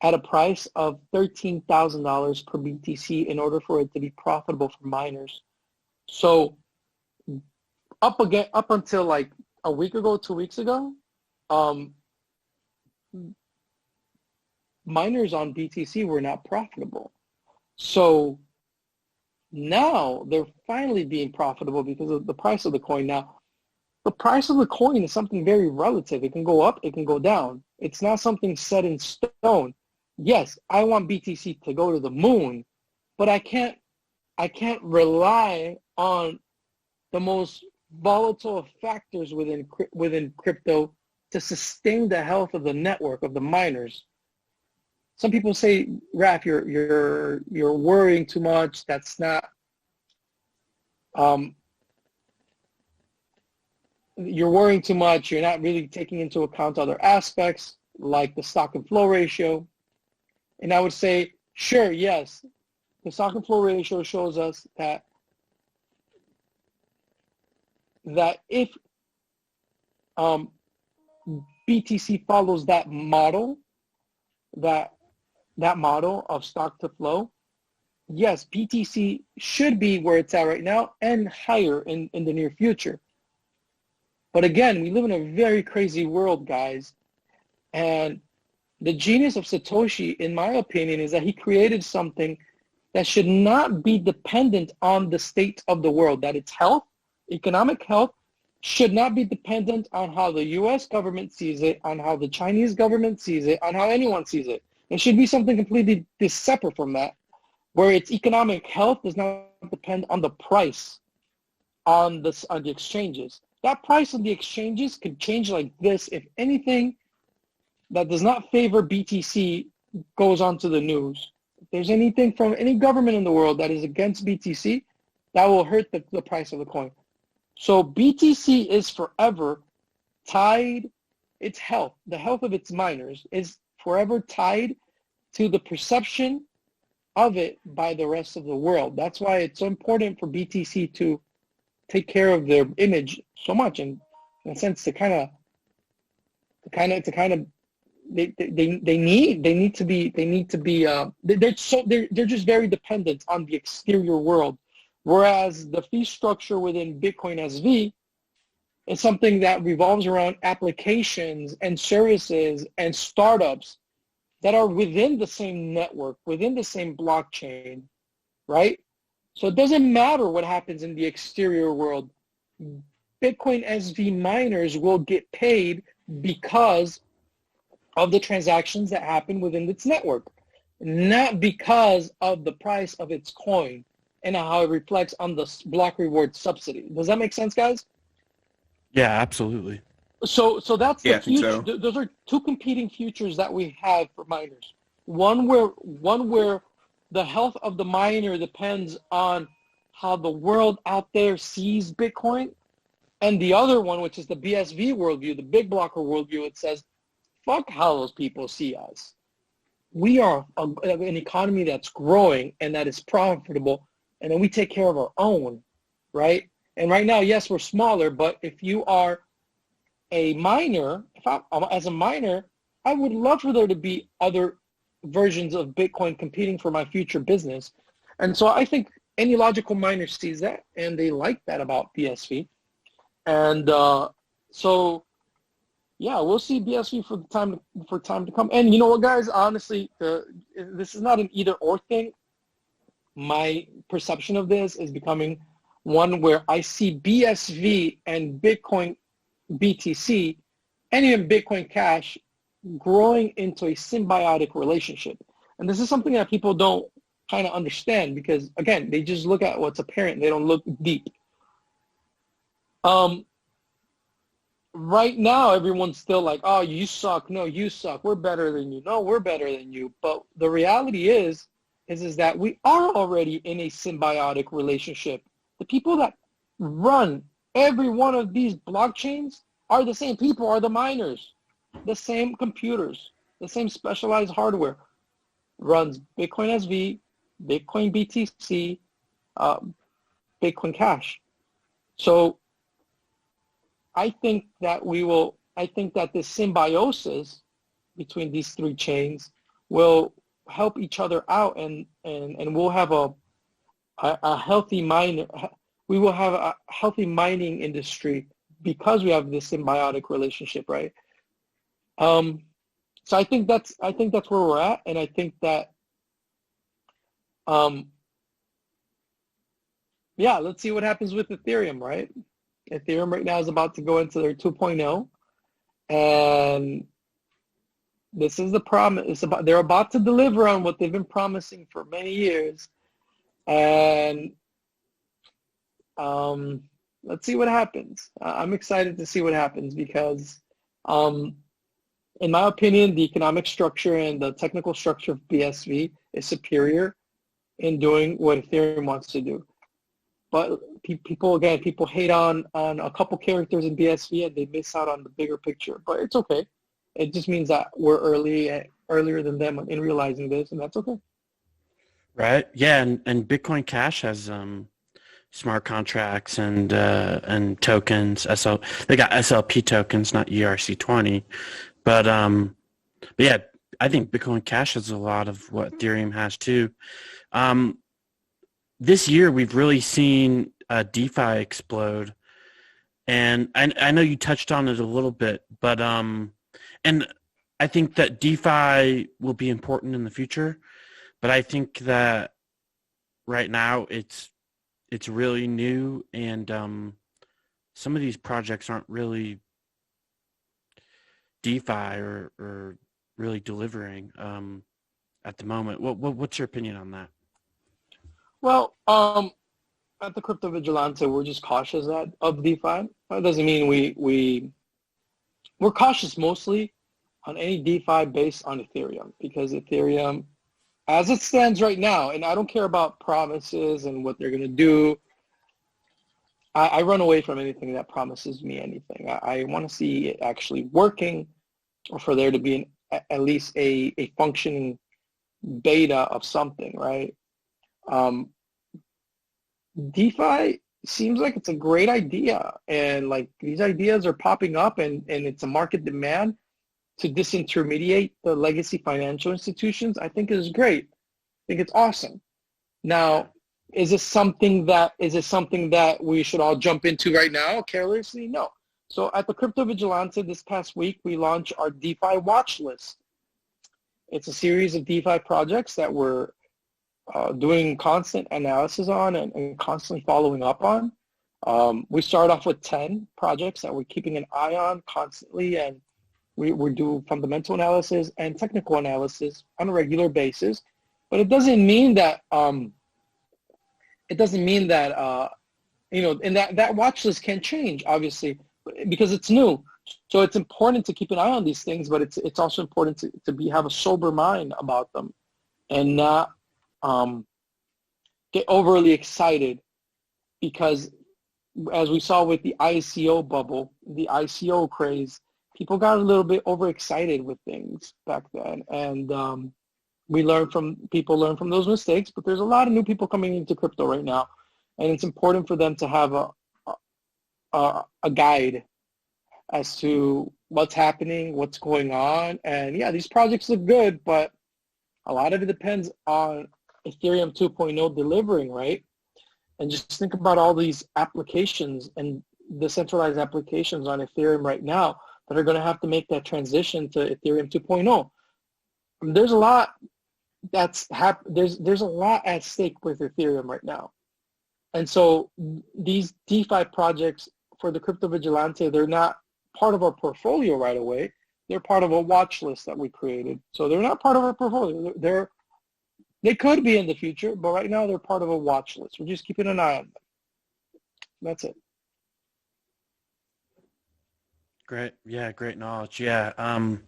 at a price of $13,000 per BTC in order for it to be profitable for miners. So up until like a week ago, 2 weeks ago, miners on BTC were not profitable. So now they're finally being profitable because of the price of the coin. Now, the price of the coin is something very relative. It can go up, it can go down. It's not something set in stone. Yes, I want BTC to go to the moon, but I can't rely on the most volatile factors within crypto to sustain the health of the network of the miners. Some people say, Raf, you're worrying too much. That's not you're worrying too much. You're not really taking into account other aspects like the stock and flow ratio. And I would say, sure, yes, the stock and flow ratio shows us that if BTC follows that model, that model of stock to flow, yes, BTC should be where it's at right now and higher in the near future. But again, we live in a very crazy world, guys. And the genius of Satoshi, in my opinion, is that he created something that should not be dependent on the state of the world, that its health, economic health, should not be dependent on how the US government sees it, on how the Chinese government sees it, on how anyone sees it. It should be something completely separate from that, where its economic health does not depend on the price on the exchanges. That price on the exchanges could change like this if anything that does not favor BTC goes onto the news. If there's anything from any government in the world that is against BTC, that will hurt the price of the coin. So BTC is forever tied, its health, the health of its miners is forever tied to the perception of it by the rest of the world. That's why it's so important for BTC to take care of their image so much, and in a sense to kind of they need to be they're just very dependent on the exterior world, whereas the fee structure within Bitcoin SV is something that revolves around applications and services and startups that are within the same network, within the same blockchain, right? So it doesn't matter what happens in the exterior world. Bitcoin SV miners will get paid because of the transactions that happen within its network, not because of the price of its coin and how it reflects on the block reward subsidy. Does that make sense, guys? Yeah, absolutely. So that's the future. So. Those are two competing futures that we have for miners. One where the health of the miner depends on how the world out there sees Bitcoin, and the other one, which is the BSV worldview, the big blocker worldview, it says, fuck how those people see us. We are an economy that's growing and that is profitable, and then we take care of our own, right? And right now, yes, we're smaller, but if you are a miner, as a miner, I would love for there to be other versions of Bitcoin competing for my future business. And so I think any logical miner sees that, and they like that about BSV. And so, yeah, we'll see BSV for time to come. And you know what, guys? Honestly, this is not an either or thing. My perception of this is becoming one where I see BSV and Bitcoin BTC and even Bitcoin Cash growing into a symbiotic relationship. And this is something that people don't kind of understand because, again, they just look at what's apparent. They don't look deep. Right now, everyone's still like, oh, you suck. No, you suck. We're better than you. No, we're better than you. But the reality is that we are already in a symbiotic relationship. The people that run every one of these blockchains are the same people, are the miners, the same computers, the same specialized hardware runs Bitcoin SV, Bitcoin BTC, Bitcoin Cash. So I think that this symbiosis between these three chains will help each other out, and we'll have a healthy mine. We will have a healthy mining industry because we have this symbiotic relationship, right? So I think that's where we're at, and I think that yeah, let's see what happens with Ethereum, right? Ethereum right now is about to go into their 2.0, and this is the promise. They're about to deliver on what they've been promising for many years, and let's see what happens. I'm excited to see what happens because, in my opinion, the economic structure and the technical structure of BSV is superior in doing what Ethereum wants to do. But people hate on a couple characters in BSV and they miss out on the bigger picture. But it's okay. It just means that we're earlier than them in realizing this, and that's okay. Right. Yeah, and Bitcoin Cash has smart contracts and tokens. They got SLP tokens, not ERC20. But yeah, I think Bitcoin Cash has a lot of what Ethereum has too. This year we've really seen DeFi explode, and I know you touched on it a little bit, but and I think that DeFi will be important in the future, but I think that right now it's really new, and some of these projects aren't really DeFi or really delivering at the moment. What's your opinion on that? Well, at the Crypto Vigilante, we're just cautious of DeFi. That doesn't mean we're cautious mostly on any DeFi based on Ethereum, because Ethereum, as it stands right now, and I don't care about promises and what they're going to do. I run away from anything that promises me anything. I want to see it actually working, or for there to be at least a functioning beta of something, right? DeFi seems like it's a great idea, and like these ideas are popping up, and it's a market demand to disintermediate the legacy financial institutions. I think is great. I think it's awesome. Now, is this something that we should all jump into right now carelessly? No. So at the Crypto Vigilante this past week, we launched our DeFi watch list. It's a series of DeFi projects that we're doing constant analysis on and constantly following up on. We start off with 10 projects that we're keeping an eye on constantly, and we do fundamental analysis and technical analysis on a regular basis. But it doesn't mean that you know, and that watch list can change, obviously, because it's new. So it's important to keep an eye on these things, but it's also important to have a sober mind about them and not get overly excited, because as we saw with the ICO bubble, the ICO craze, people got a little bit overexcited with things back then, and people learn from those mistakes. But there's a lot of new people coming into crypto right now, and it's important for them to have a guide as to what's happening, what's going on. And yeah, these projects look good, but a lot of it depends on Ethereum 2.0 delivering, right? And just think about all these applications and decentralized applications on Ethereum right now that are going to have to make that transition to Ethereum 2.0. There's a lot there's a lot at stake with Ethereum right now. And so these DeFi projects for the Crypto Vigilante, they're not part of our portfolio right away. They're part of a watch list that we created. So they're not part of our portfolio. They could be in the future, but right now they're part of a watch list. We're just keeping an eye on them. That's it. Great. Yeah, great knowledge. Yeah. I'm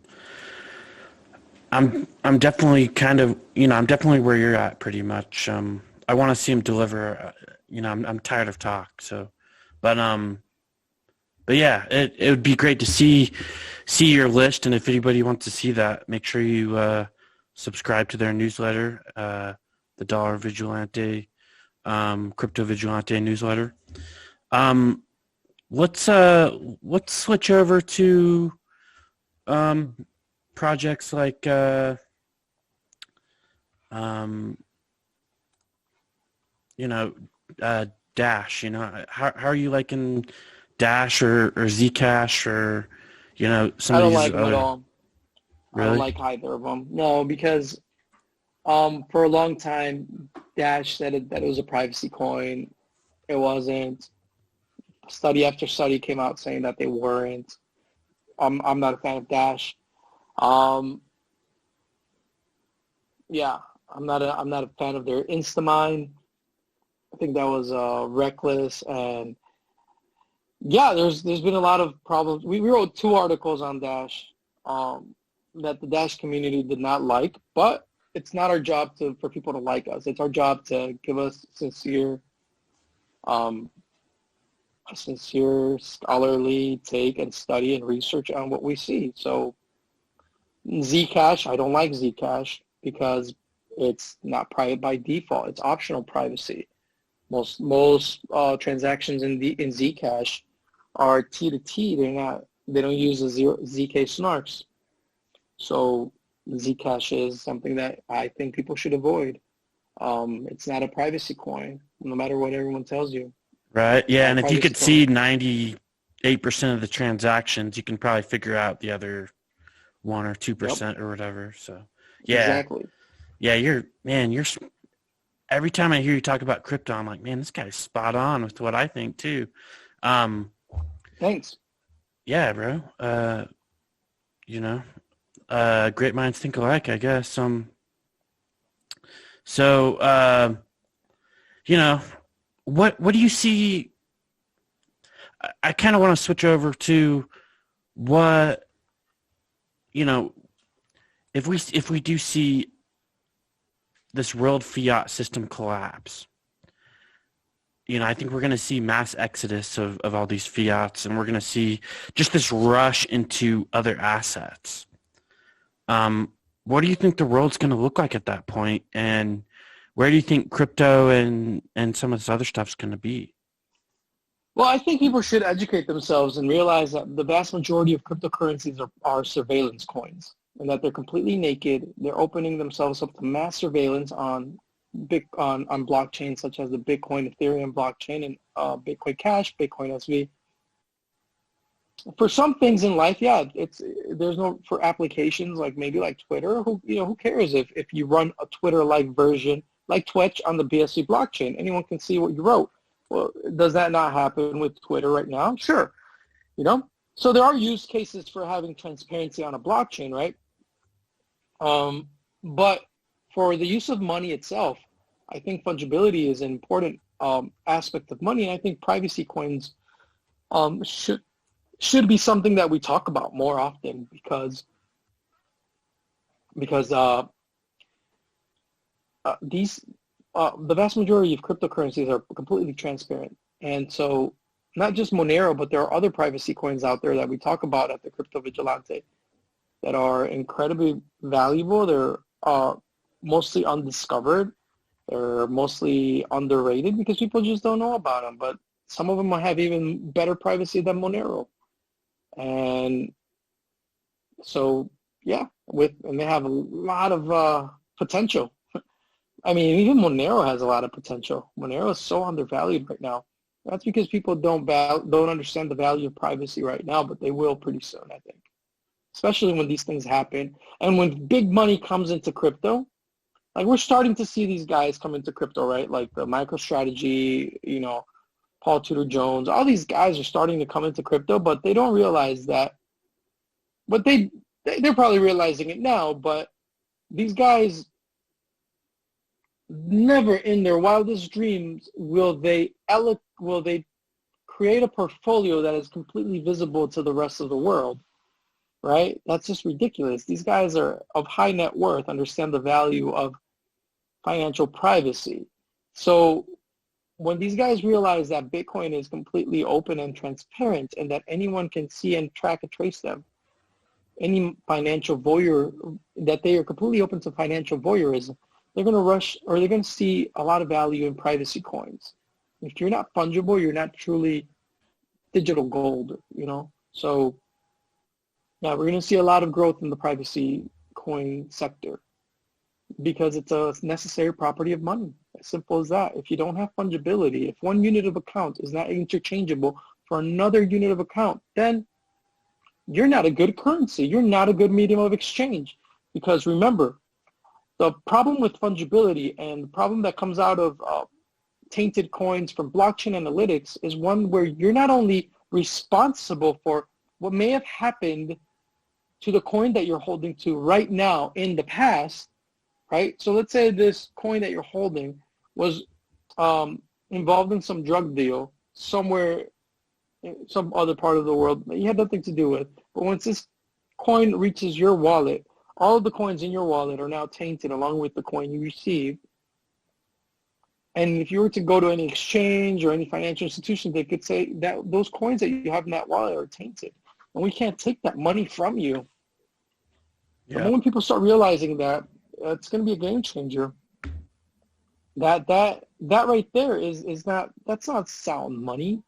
definitely kind of, I'm definitely where you're at pretty much. I want to see him deliver, I'm tired of talk. So, but yeah, it would be great to see your list. And if anybody wants to see that, make sure you, subscribe to their newsletter, the Dollar Vigilante, Crypto Vigilante newsletter. Let's switch over to projects like Dash. How are you liking Dash or Zcash or some I of don't these like them other? at all. Really? I don't like either of them. No, because for a long time, Dash said that it was a privacy coin. It wasn't. Study after study came out saying that they weren't. I'm not a fan of Dash. Yeah, I'm not a fan of their Instamine. I think that was reckless, and yeah, there's been a lot of problems. We wrote 2 articles on Dash that the Dash community did not like, but it's not our job for people to like us. It's our job to give us sincere scholarly take and study and research on what we see. So Zcash, I don't like Zcash because it's not private by default. It's optional privacy. Most transactions in Zcash are T to T. They don't use the ZK snarks. So Zcash is something that I think people should avoid. It's not a privacy coin, no matter what everyone tells you. Right. Yeah, and if you could see 98% of the transactions, you can probably figure out the other 1 or 2% or whatever. So, yeah. Exactly. Yeah, you're every time I hear you talk about crypto, I'm like, man, this guy's spot on with what I think too. Thanks. Yeah, bro. Great minds think alike, I guess. So, what do you see? I kind of want to switch over to what, if we do see this world fiat system collapse, I think we're going to see mass exodus of all these fiats, and we're going to see just this rush into other assets. What do you think the world's going to look like at that point, and where do you think crypto and some of this other stuff's going to be? Well, I think people should educate themselves and realize that the vast majority of cryptocurrencies are surveillance coins, and that they're completely naked. They're opening themselves up to mass surveillance on blockchains such as the Bitcoin, Ethereum blockchain, and Bitcoin Cash, Bitcoin SV. For some things in life, yeah, for applications like maybe like Twitter. Who cares if you run a Twitter-like version like Twitch on the BSV blockchain? Anyone can see what you wrote. Well, does that not happen with Twitter right now? Sure. So there are use cases for having transparency on a blockchain, right? But for the use of money itself, I think fungibility is an important aspect of money, and I think privacy coins should be something that we talk about more often because the vast majority of cryptocurrencies are completely transparent. And so not just Monero, but there are other privacy coins out there that we talk about at the Crypto Vigilante that are incredibly valuable. They're mostly undiscovered. They're mostly underrated because people just don't know about them. But some of them have even better privacy than Monero. And So yeah, and they have a lot of potential. I mean, even Monero has a lot of potential. Monero is so undervalued right now. That's because people don't understand the value of privacy right now, but they will pretty soon, I think. Especially when these things happen. And when big money comes into crypto, like we're starting to see these guys come into crypto, right? Like the MicroStrategy, you know, Paul Tudor Jones, all these guys are starting to come into crypto, but they don't realize that, but they're probably realizing it now, but these guys never in their wildest dreams will they create a portfolio that is completely visible to the rest of the world, right? That's just ridiculous. These guys are of high net worth, understand the value of financial privacy. So when these guys realize that Bitcoin is completely open and transparent and that anyone can see and track and trace them, any financial voyeur, that they are completely open to financial voyeurism, they're going to rush, or they're going to see a lot of value in privacy coins. If you're not fungible, you're not truly digital gold, you know? So yeah, we're going to see a lot of growth in the privacy coin sector because it's a necessary property of money. As simple as that. If you don't have fungibility, if one unit of account is not interchangeable for another unit of account, then you're not a good currency. You're not a good medium of exchange. Because remember, the problem with fungibility and the problem that comes out of tainted coins from blockchain analytics is one where you're not only responsible for what may have happened to the coin that you're holding to right now in the past, right? So let's say this coin that you're holding was involved in some drug deal somewhere in some other part of the world that you had nothing to do with. But once this coin reaches your wallet, all of the coins in your wallet are now tainted along with the coin you received. And if you were to go to any exchange or any financial institution, they could say that those coins that you have in that wallet are tainted. And we can't take that money from you. Yeah. The moment people start realizing that, it's going to be a game changer. That right there that's not sound money.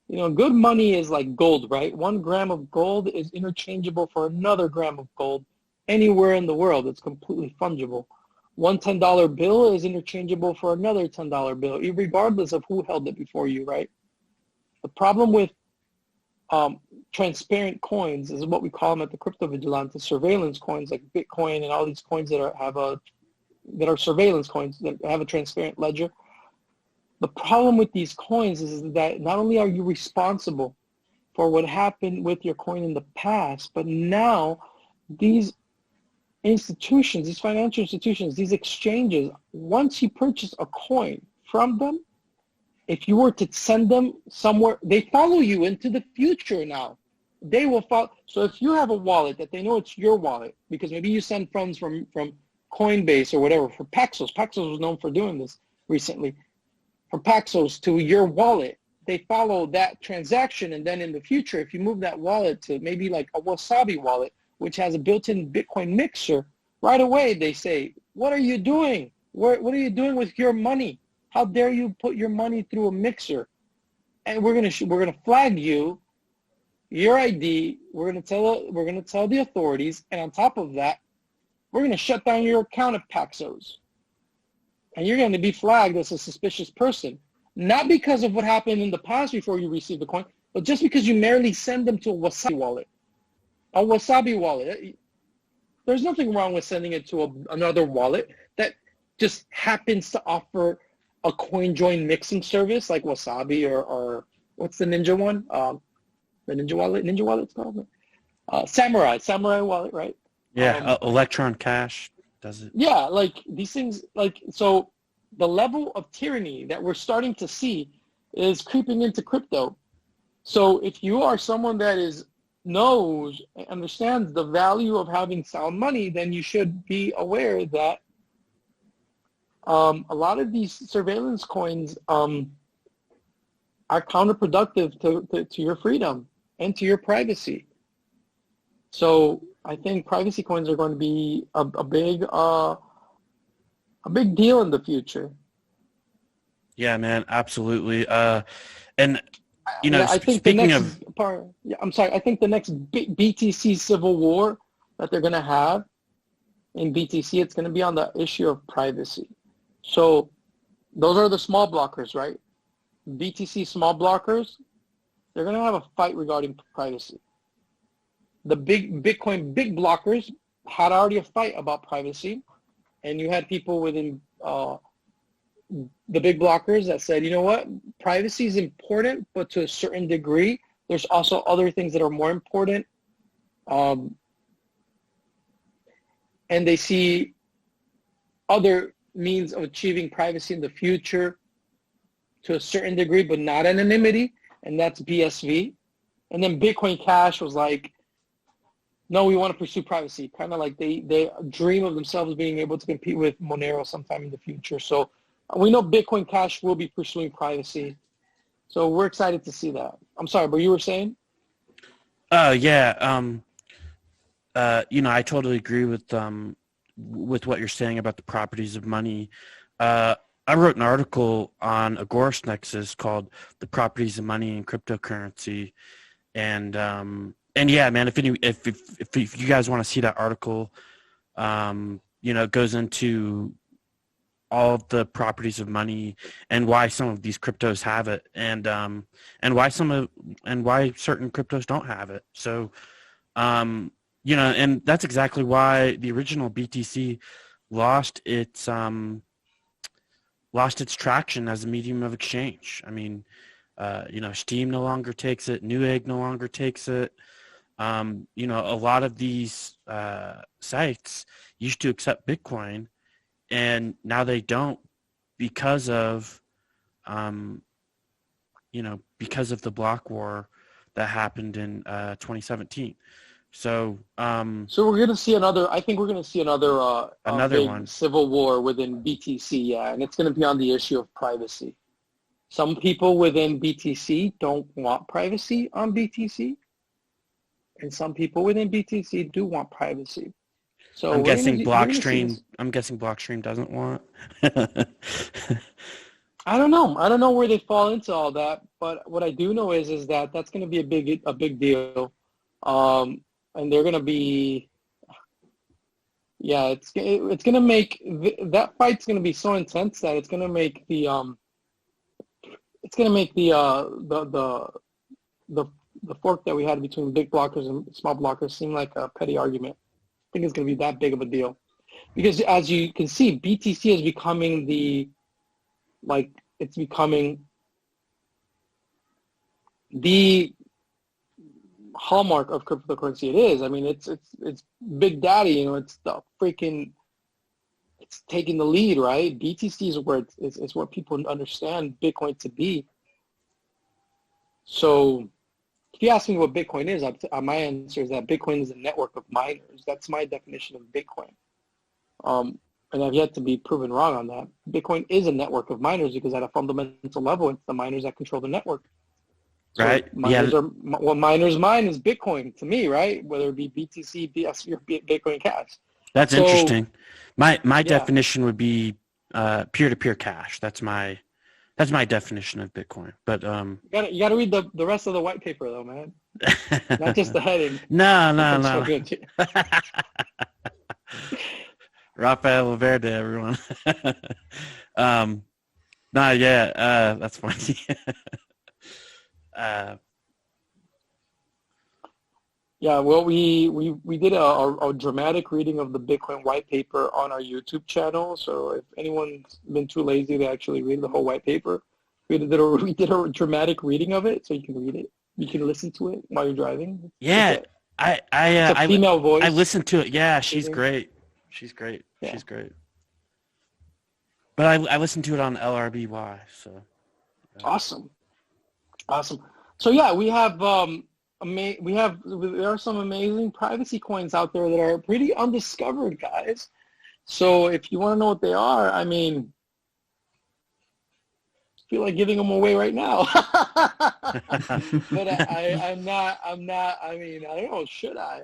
You know, good money is like gold, right? 1 gram of gold is interchangeable for another gram of gold anywhere in the world. It's completely fungible. One $10 bill is interchangeable for another $10 bill, regardless of who held it before you, right? The problem with transparent coins is what we call them at the Crypto Vigilante, surveillance coins like Bitcoin and all these coins that are surveillance coins that have a transparent ledger. The problem with these coins is that not only are you responsible for what happened with your coin in the past, but now these institutions, these financial institutions, these exchanges, once you purchase a coin from them, if you were to send them somewhere, they follow you into the future now. They will follow. So if you have a wallet that they know it's your wallet, because maybe you send funds from Coinbase or whatever, for Paxos. Paxos was known for doing this recently. From Paxos to your wallet, they follow that transaction, and then in the future, if you move that wallet to maybe like a Wasabi wallet, which has a built-in Bitcoin mixer, right away they say, what are you doing? What are you doing with your money? How dare you put your money through a mixer? And we're gonna flag you, your ID. We're gonna tell the authorities, and on top of that, we're gonna shut down your account at Paxos. And you're going to be flagged as a suspicious person, not because of what happened in the past before you received the coin, but just because you merely send them to a Wasabi wallet. A Wasabi wallet. There's nothing wrong with sending it to another wallet that just happens to offer a coin join mixing service like Wasabi or what's the Ninja one? The Ninja wallet's called? Samurai wallet, right? Yeah, Electron Cash. Does it? Yeah, like these things, like, so the level of tyranny that we're starting to see is creeping into crypto. So if you are someone that knows and understands the value of having sound money, then you should be aware that a lot of these surveillance coins are counterproductive to your freedom and to your privacy. So I think privacy coins are going to be a big deal in the future. Yeah, man, absolutely. And You know, I think speaking of, I'm sorry. I think the next BTC civil war that they're going to have in BTC, it's going to be on the issue of privacy. So those are the small blockers, right? BTC small blockers, they're going to have a fight regarding privacy. The big Bitcoin big blockers had already a fight about privacy, and you had people within the big blockers that said, you know what, privacy is important, but to a certain degree. There's also other things that are more important. And they see other means of achieving privacy in the future to a certain degree, but not anonymity, and that's BSV. And then Bitcoin Cash was like, no, we want to pursue privacy. Kind of like they dream of themselves being able to compete with Monero sometime in the future. So we know Bitcoin Cash will be pursuing privacy. So we're excited to see that. I'm sorry, but you were saying? Yeah. You know, I totally agree with what you're saying about the properties of money. I wrote an article on Agorist Nexus called "The Properties of Money and Cryptocurrency," and yeah, man, if you guys want to see that article, you know, it goes into all of the properties of money and why some of these cryptos have it, and why certain cryptos don't have it. So, you know, and that's exactly why the original BTC lost its traction as a medium of exchange. I mean, you know, Steam no longer takes it, Newegg no longer takes it. You know, a lot of these sites used to accept Bitcoin, and now they don't because of, you know, because of the block war that happened in 2017. So, so we're going to see another. I think we're going to see another big one, civil war within BTC. Yeah, and it's going to be on the issue of privacy. Some people within BTC don't want privacy on BTC, and some people within BTC do want privacy. So I'm guessing Blockstream doesn't want. I don't know. I don't know where they fall into all that, but what I do know is that that's going to be a big deal, and they're going to be, yeah, it's going to make that fight's going to be so intense that it's going to make the fork that we had between big blockers and small blockers seem like a petty argument. I think it's going to be that big of a deal, because as you can see, BTC is becoming the hallmark of cryptocurrency. It is. I mean, it's big daddy. You know, it's taking the lead, right? BTC is where it's what people understand Bitcoin to be. So if you ask me what Bitcoin is, my answer is that Bitcoin is a network of miners. That's my definition of Bitcoin. And I've yet to be proven wrong on that. Bitcoin is a network of miners because at a fundamental level, it's the miners that control the network. So right. What miners mine is Bitcoin to me, right? Whether it be BTC, BSV, or Bitcoin Cash. That's interesting. My definition would be peer-to-peer cash. That's my definition of Bitcoin. But you gotta read the rest of the white paper though, man. Not just the heading. No. Rafael LaVerde, everyone. That's funny. Yeah, well, we did a dramatic reading of the Bitcoin white paper on our YouTube channel. So if anyone's been too lazy to actually read the whole white paper, we did a dramatic reading of it, so you can read it. You can listen to it while you're driving. Yeah, it's a female voice. I listened to it. Yeah, she's great. She's great. Yeah. She's great. But I listened to it on LRBY. So awesome. So yeah, we have there are some amazing privacy coins out there that are pretty undiscovered, guys. So if you want to know what they are, I mean, I feel like giving them away right now. But I'm not. I mean, I don't know. Should I?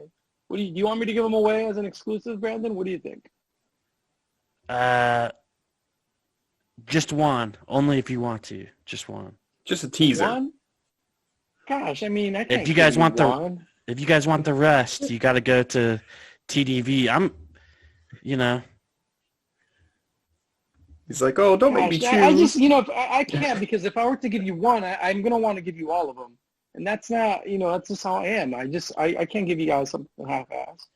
Do you want me to give them away as an exclusive, Brandon? What do you think? Just one. Only if you want to. Just one. Just a teaser. One? Gosh, I mean, I can't If you guys give want the one. if you guys want the rest, you got to go to TDV. You know. He's like, oh, don't make me Gosh, choose. I just, if I can't, because if I were to give you one, I'm gonna want to give you all of them, and that's not, that's just how I am. I can't give you guys something half-assed.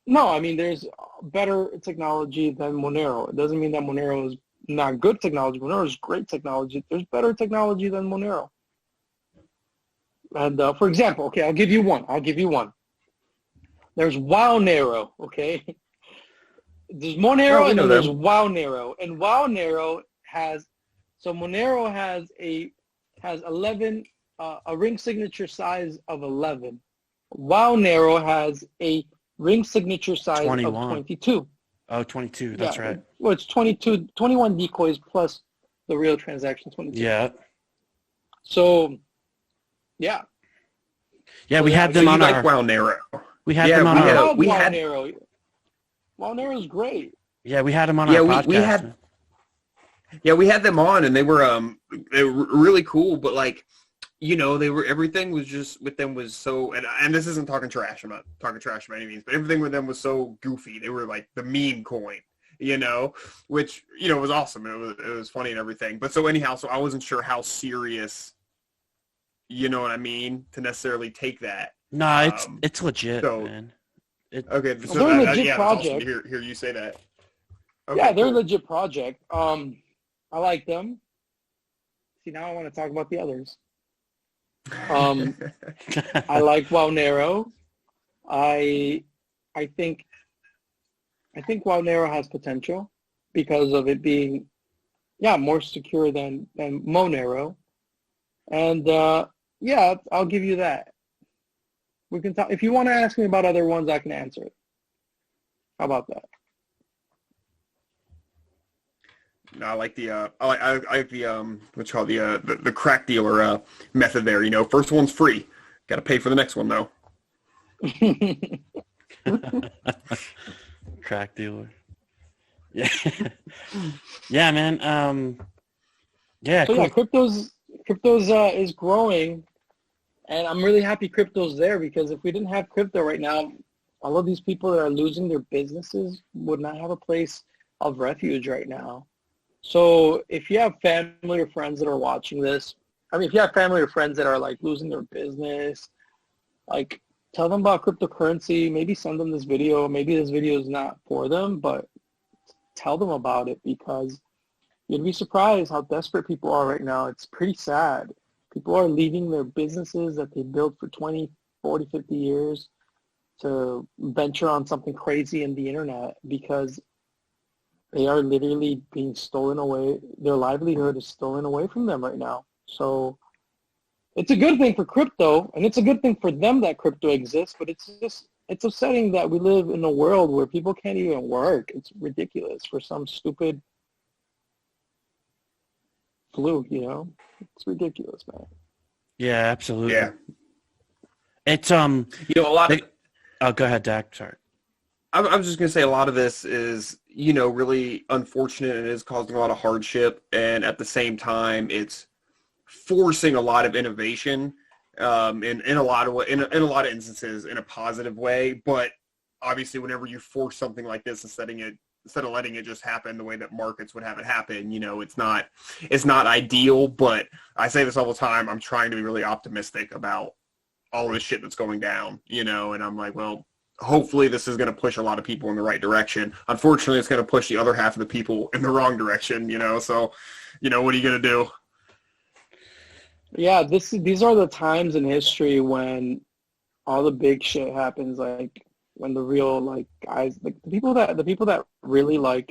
No, I mean, there's better technology than Monero. It doesn't mean that Monero is not good technology. Monero is great technology. There's better technology than Monero. And for example, okay, I'll give you one. There's Monero, okay? There's Monero and then there's Monero. And Monero has, Monero has 11, a ring signature size of 11. Monero has a ring signature size 21. of 22. Oh, 22. That's right. Well, it's 21 decoys plus the real transaction 22. Yeah. So, yeah. Yeah, we had So them you on like our. Monero. We had them on I our. love Monero. Monero is great. Yeah, we had them on our podcast. We had them on, and they were really cool. But everything was just with them was so, and this isn't talking trash. I'm not talking trash by any means, but everything with them was so goofy. They were like the meme coin, which was awesome. It was funny and everything. But so anyhow, I wasn't sure how serious, you know what I mean, to necessarily take that. No, it's legit, man. Okay, so they're a legit project. Awesome to hear you say that. Okay, yeah, they're a legit project. I like them. See, now I want to talk about the others. I like Monero. I think Monero has potential because of it being, more secure than Monero. And I'll give you that. We can talk. If you want to ask me about other ones, I can answer it. How about that? No, I like the I like the what's called the crack dealer method there. First one's free. Got to pay for the next one though. Crack dealer. Yeah. Yeah, man. Yeah. So cool. yeah, crypto's is growing, and I'm really happy crypto's there, because if we didn't have crypto right now, all of these people that are losing their businesses would not have a place of refuge right now. So if you have family or friends that are watching this, if you have family or friends that are like losing their business, like tell them about cryptocurrency, maybe send them this video. Maybe this video is not for them, but tell them about it, because you'd be surprised how desperate people are right now. It's pretty sad. People are leaving their businesses that they built for 20, 40, 50 years to venture on something crazy in the internet, because they are literally being stolen away. Their livelihood is stolen away from them right now. So it's a good thing for crypto, and it's a good thing for them that crypto exists, but it's upsetting that we live in a world where people can't even work. It's ridiculous for some stupid fluke, It's ridiculous, man. Yeah, absolutely. Yeah. It's a lot of. Oh, go ahead, Dak. Sorry. I'm just going to say a lot of this is, really unfortunate, and is causing a lot of hardship. And at the same time, it's forcing a lot of innovation in a lot of instances in a positive way. But obviously, whenever you force something like this instead of letting it just happen the way that markets would have it happen, it's not ideal. But I say this all the time. I'm trying to be really optimistic about all of this shit that's going down, and I'm like, well, hopefully this is going to push a lot of people in the right direction. Unfortunately, it's going to push the other half of the people in the wrong direction, so, what are you going to do? Yeah, these are the times in history when all the big shit happens, like when the real guys, like the people that really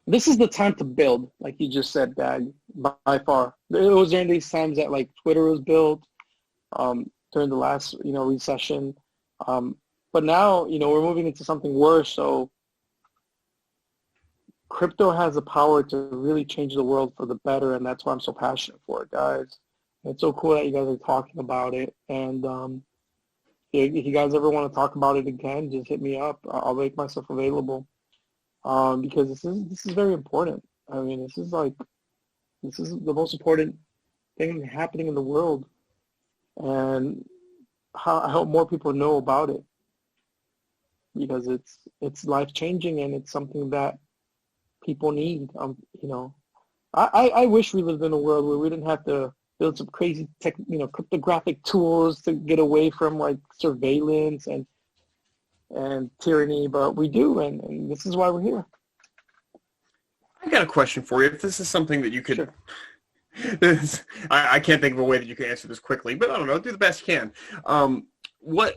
this is the time to build, like you just said, Dad, by far. It was during these times that Twitter was built, during the last, recession. But now, we're moving into something worse. So crypto has the power to really change the world for the better. And that's why I'm so passionate for it, guys. It's so cool that you guys are talking about it. And if you guys ever want to talk about it again, just hit me up. I'll make myself available. Because this is very important. This is the most important thing happening in the world, and I hope more people know about it, because it's life changing and it's something that people need. I wish we lived in a world where we didn't have to build some crazy cryptographic tools to get away from like surveillance and tyranny, but we do, and this is why we're here. I got a question for you. If this is something that you could, Sure. I can't think of a way that you can answer this quickly, but I don't know, do the best you can.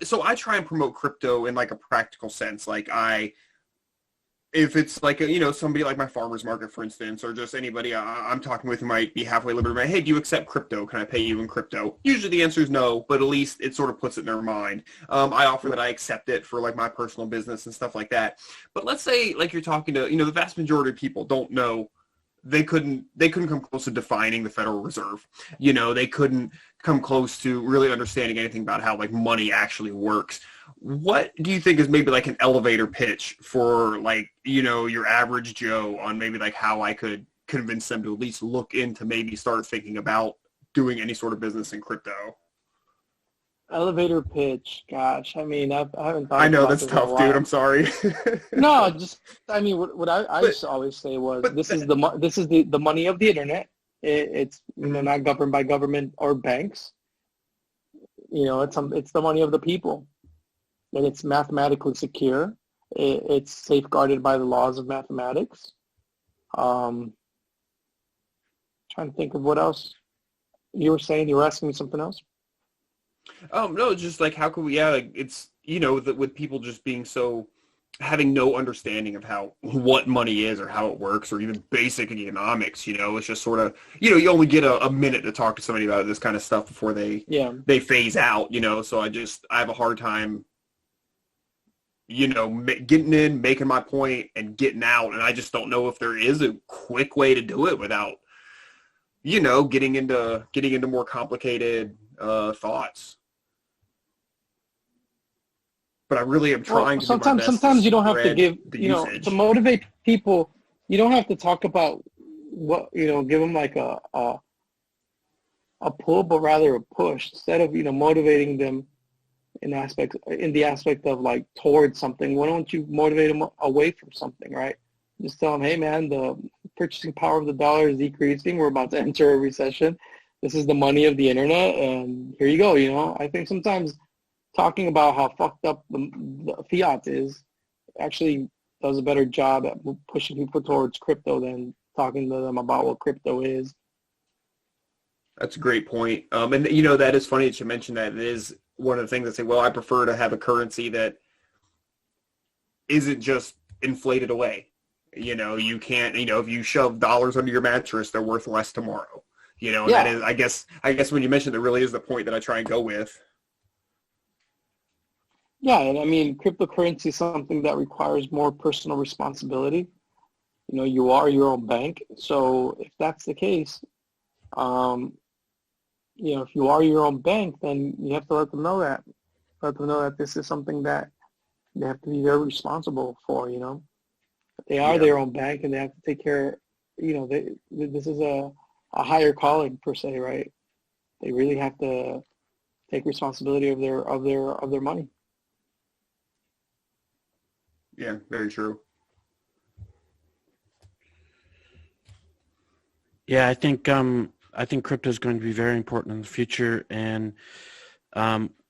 So I try and promote crypto in like a practical sense. Like if it's like somebody like my farmer's market, for instance, or just anybody I'm talking with who might be halfway liberal, hey, do you accept crypto? Can I pay you in crypto? Usually the answer is no, but at least it sort of puts it in their mind. I offer that I accept it for like my personal business and stuff like that. But let's say like you're talking to, the vast majority of people don't know. They couldn't come close to defining the Federal Reserve. They couldn't come close to really understanding anything about how like money actually works. What do you think is maybe like an elevator pitch for like, your average Joe on maybe like how I could convince them to at least look into maybe start thinking about doing any sort of business in crypto? Elevator pitch, gosh. I mean, I haven't thought. I know about that's this in a tough, while. dude. I'm sorry. No, what I used to always say was this is the money of the internet. It's not governed by government or banks. It's the money of the people, and it's mathematically secure. It's safeguarded by the laws of mathematics. Trying to think of what else you were saying. You were asking me something else. No, just like how could we? Yeah, like it's with people just being so having no understanding of what money is or how it works or even basic economics. It's just sort of you only get a minute to talk to somebody about this kind of stuff before they phase out. So I have a hard time. Getting in, making my point, and getting out, and I just don't know if there is a quick way to do it without getting into more complicated thoughts. But I really am trying to do my best. Sometimes you don't have to give, usage. To motivate people, you don't have to talk about what, give them like a pull, but rather a push. Instead of, motivating them in the aspect of like towards something, why don't you motivate them away from something, right? Just tell them, hey man, the purchasing power of the dollar is decreasing. We're about to enter a recession. This is the money of the internet, and here you go. I think sometimes talking about how fucked up the fiat is actually does a better job at pushing people towards crypto than talking to them about what crypto is. That's a great point. And that is funny that you mentioned that. It is one of the things that say, well, I prefer to have a currency that isn't just inflated away. You can't, if you shove dollars under your mattress, they're worth less tomorrow. And that is, I guess when you mentioned that really is the point that I try and go with. Yeah, and I mean, cryptocurrency is something that requires more personal responsibility. You are your own bank. So if that's the case, if you are your own bank, then you have to let them know that. Let them know that this is something that they have to be very responsible for, They are their own bank, and they have to take care, this is a higher calling per se, right? They really have to take responsibility of their money. Yeah, very true. Yeah, I think crypto is going to be very important in the future, and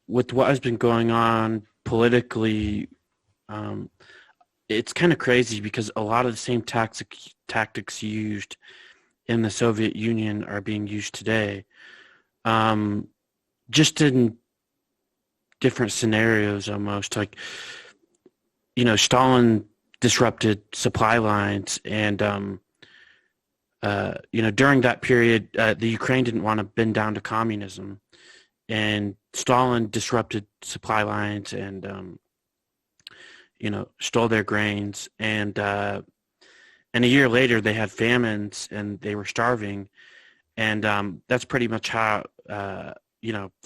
with what has been going on politically, it's kind of crazy because a lot of the same tactics used in the Soviet Union are being used today, just in different scenarios almost. Like, Stalin disrupted supply lines, and during that period, the Ukraine didn't want to bend down to communism, and Stalin disrupted supply lines and stole their grains, and a year later they had famines and they were starving, and that's pretty much how I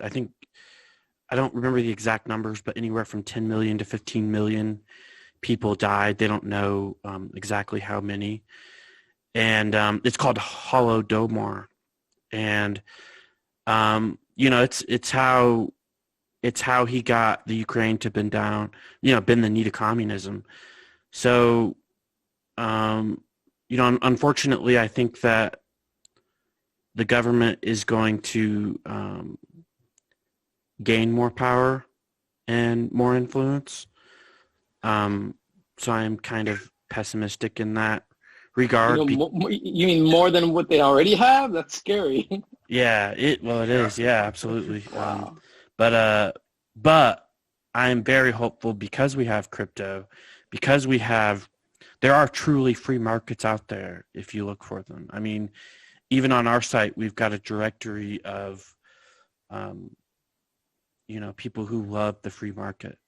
think, I don't remember the exact numbers, but anywhere from 10 million to 15 million people died. They don't know exactly how many. And it's called Holodomor. And It's how he got the Ukraine to bend down, bend the knee to communism. So, unfortunately, I think that the government is going to gain more power and more influence. So I'm kind of pessimistic in that regard. You mean more than what they already have? That's scary. Yeah, it is. Yeah, absolutely. Wow. But I'm very hopeful because we have crypto, because there are truly free markets out there if you look for them. I mean, even on our site, we've got a directory of, people who love the free market.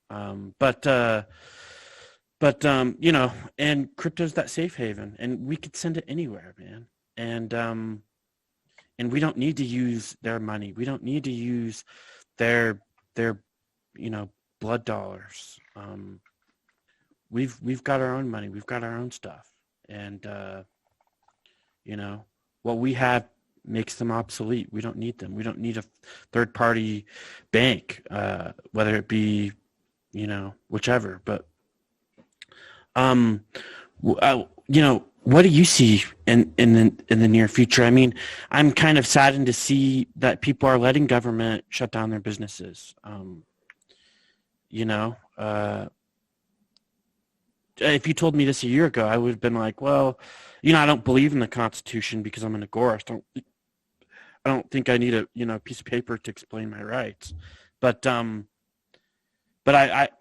And crypto's that safe haven, and we could send it anywhere, man. And we don't need to use their money. We don't need to use their blood dollars. We've got our own money. We've got our own stuff, and what we have makes them obsolete. We don't need them. We don't need a third-party bank, whether it be, whichever. But what do you see in the near future? I mean, I'm kind of saddened to see that people are letting government shut down their businesses. If you told me this a year ago, I would have been like, well, I don't believe in the Constitution because I'm an Agorist. I don't think I need a piece of paper to explain my rights. But I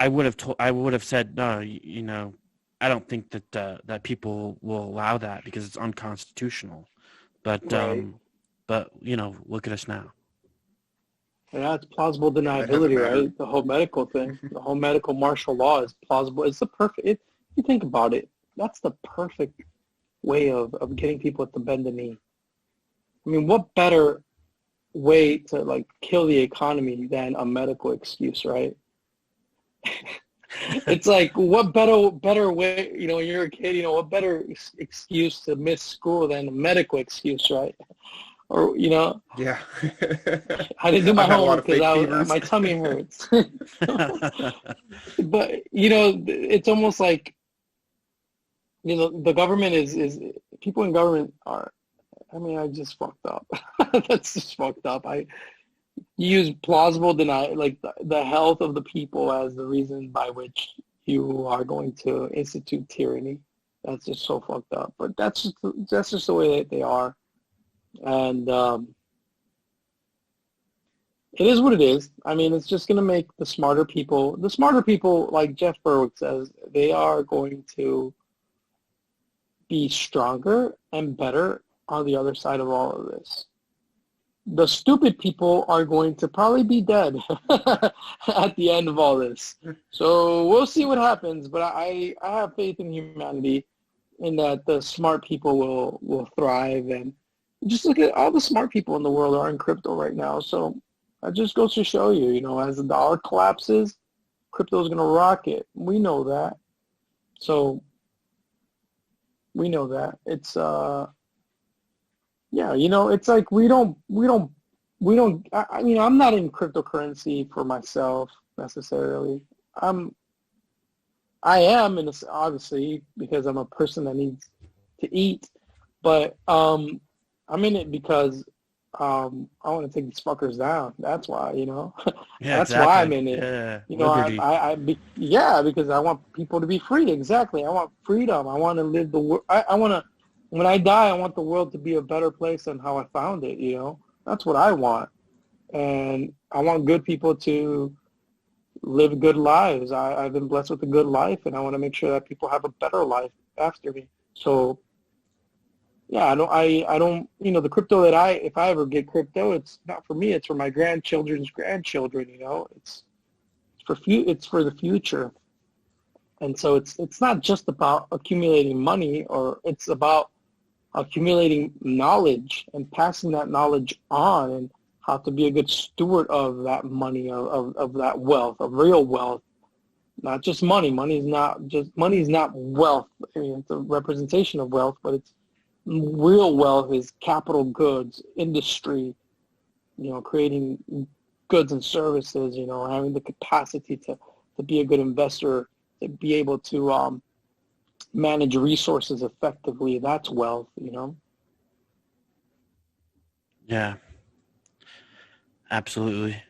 would have said, no, I don't think that people will allow that because it's unconstitutional. But Right. Look at us now. Yeah, it's plausible deniability, right? The whole medical thing, the whole medical martial law is plausible. It's the perfect. You think about it, that's the perfect way of getting people to bend the knee. I mean, what better way to kill the economy than a medical excuse, right? It's like, what better way, when you're a kid, what better excuse to miss school than a medical excuse, right? Or, Yeah. I didn't do my homework because my tummy hurts. But, it's almost like, the government is people in government are, I just fucked up. That's just fucked up. You use plausible denial, like the health of the people as the reason by which you are going to institute tyranny. That's just so fucked up. But that's just the way that they are. And it is what it is. I mean, it's just going to make the smarter people, like Jeff Berwick says, they are going to be stronger and better on the other side of all of this. The stupid people are going to probably be dead at the end of all this. So we'll see what happens, but I have faith in humanity, in that the smart people will thrive. And just look at all the smart people in the world are in crypto right now. So that just goes to show you, as the dollar collapses, crypto is going to rocket. We know that. So we know that. It's it's like we don't, I'm not in cryptocurrency for myself necessarily. I am in this, obviously, because I'm a person that needs to eat, but I'm in it because I want to take these fuckers down. That's why, Yeah, that's exactly. why I'm in it. Liberty. Because I want people to be free. Exactly. I want freedom. I want to live the world. I want to, when I die, I want the world to be a better place than how I found it, That's what I want. And I want good people to live good lives. I've been blessed with a good life, and I want to make sure that people have a better life after me. So, yeah, I don't, the crypto if I ever get crypto, it's not for me. It's for my grandchildren's grandchildren, It's for the future. And so it's not just about accumulating money, or it's about accumulating knowledge and passing that knowledge on, and how to be a good steward of that money, of that wealth, of real wealth, not just money. Money is not wealth. It's a representation of wealth, but it's real wealth is capital goods, industry, creating goods and services, having the capacity to be a good investor, to be able to manage resources effectively. That's wealth, Yeah, absolutely.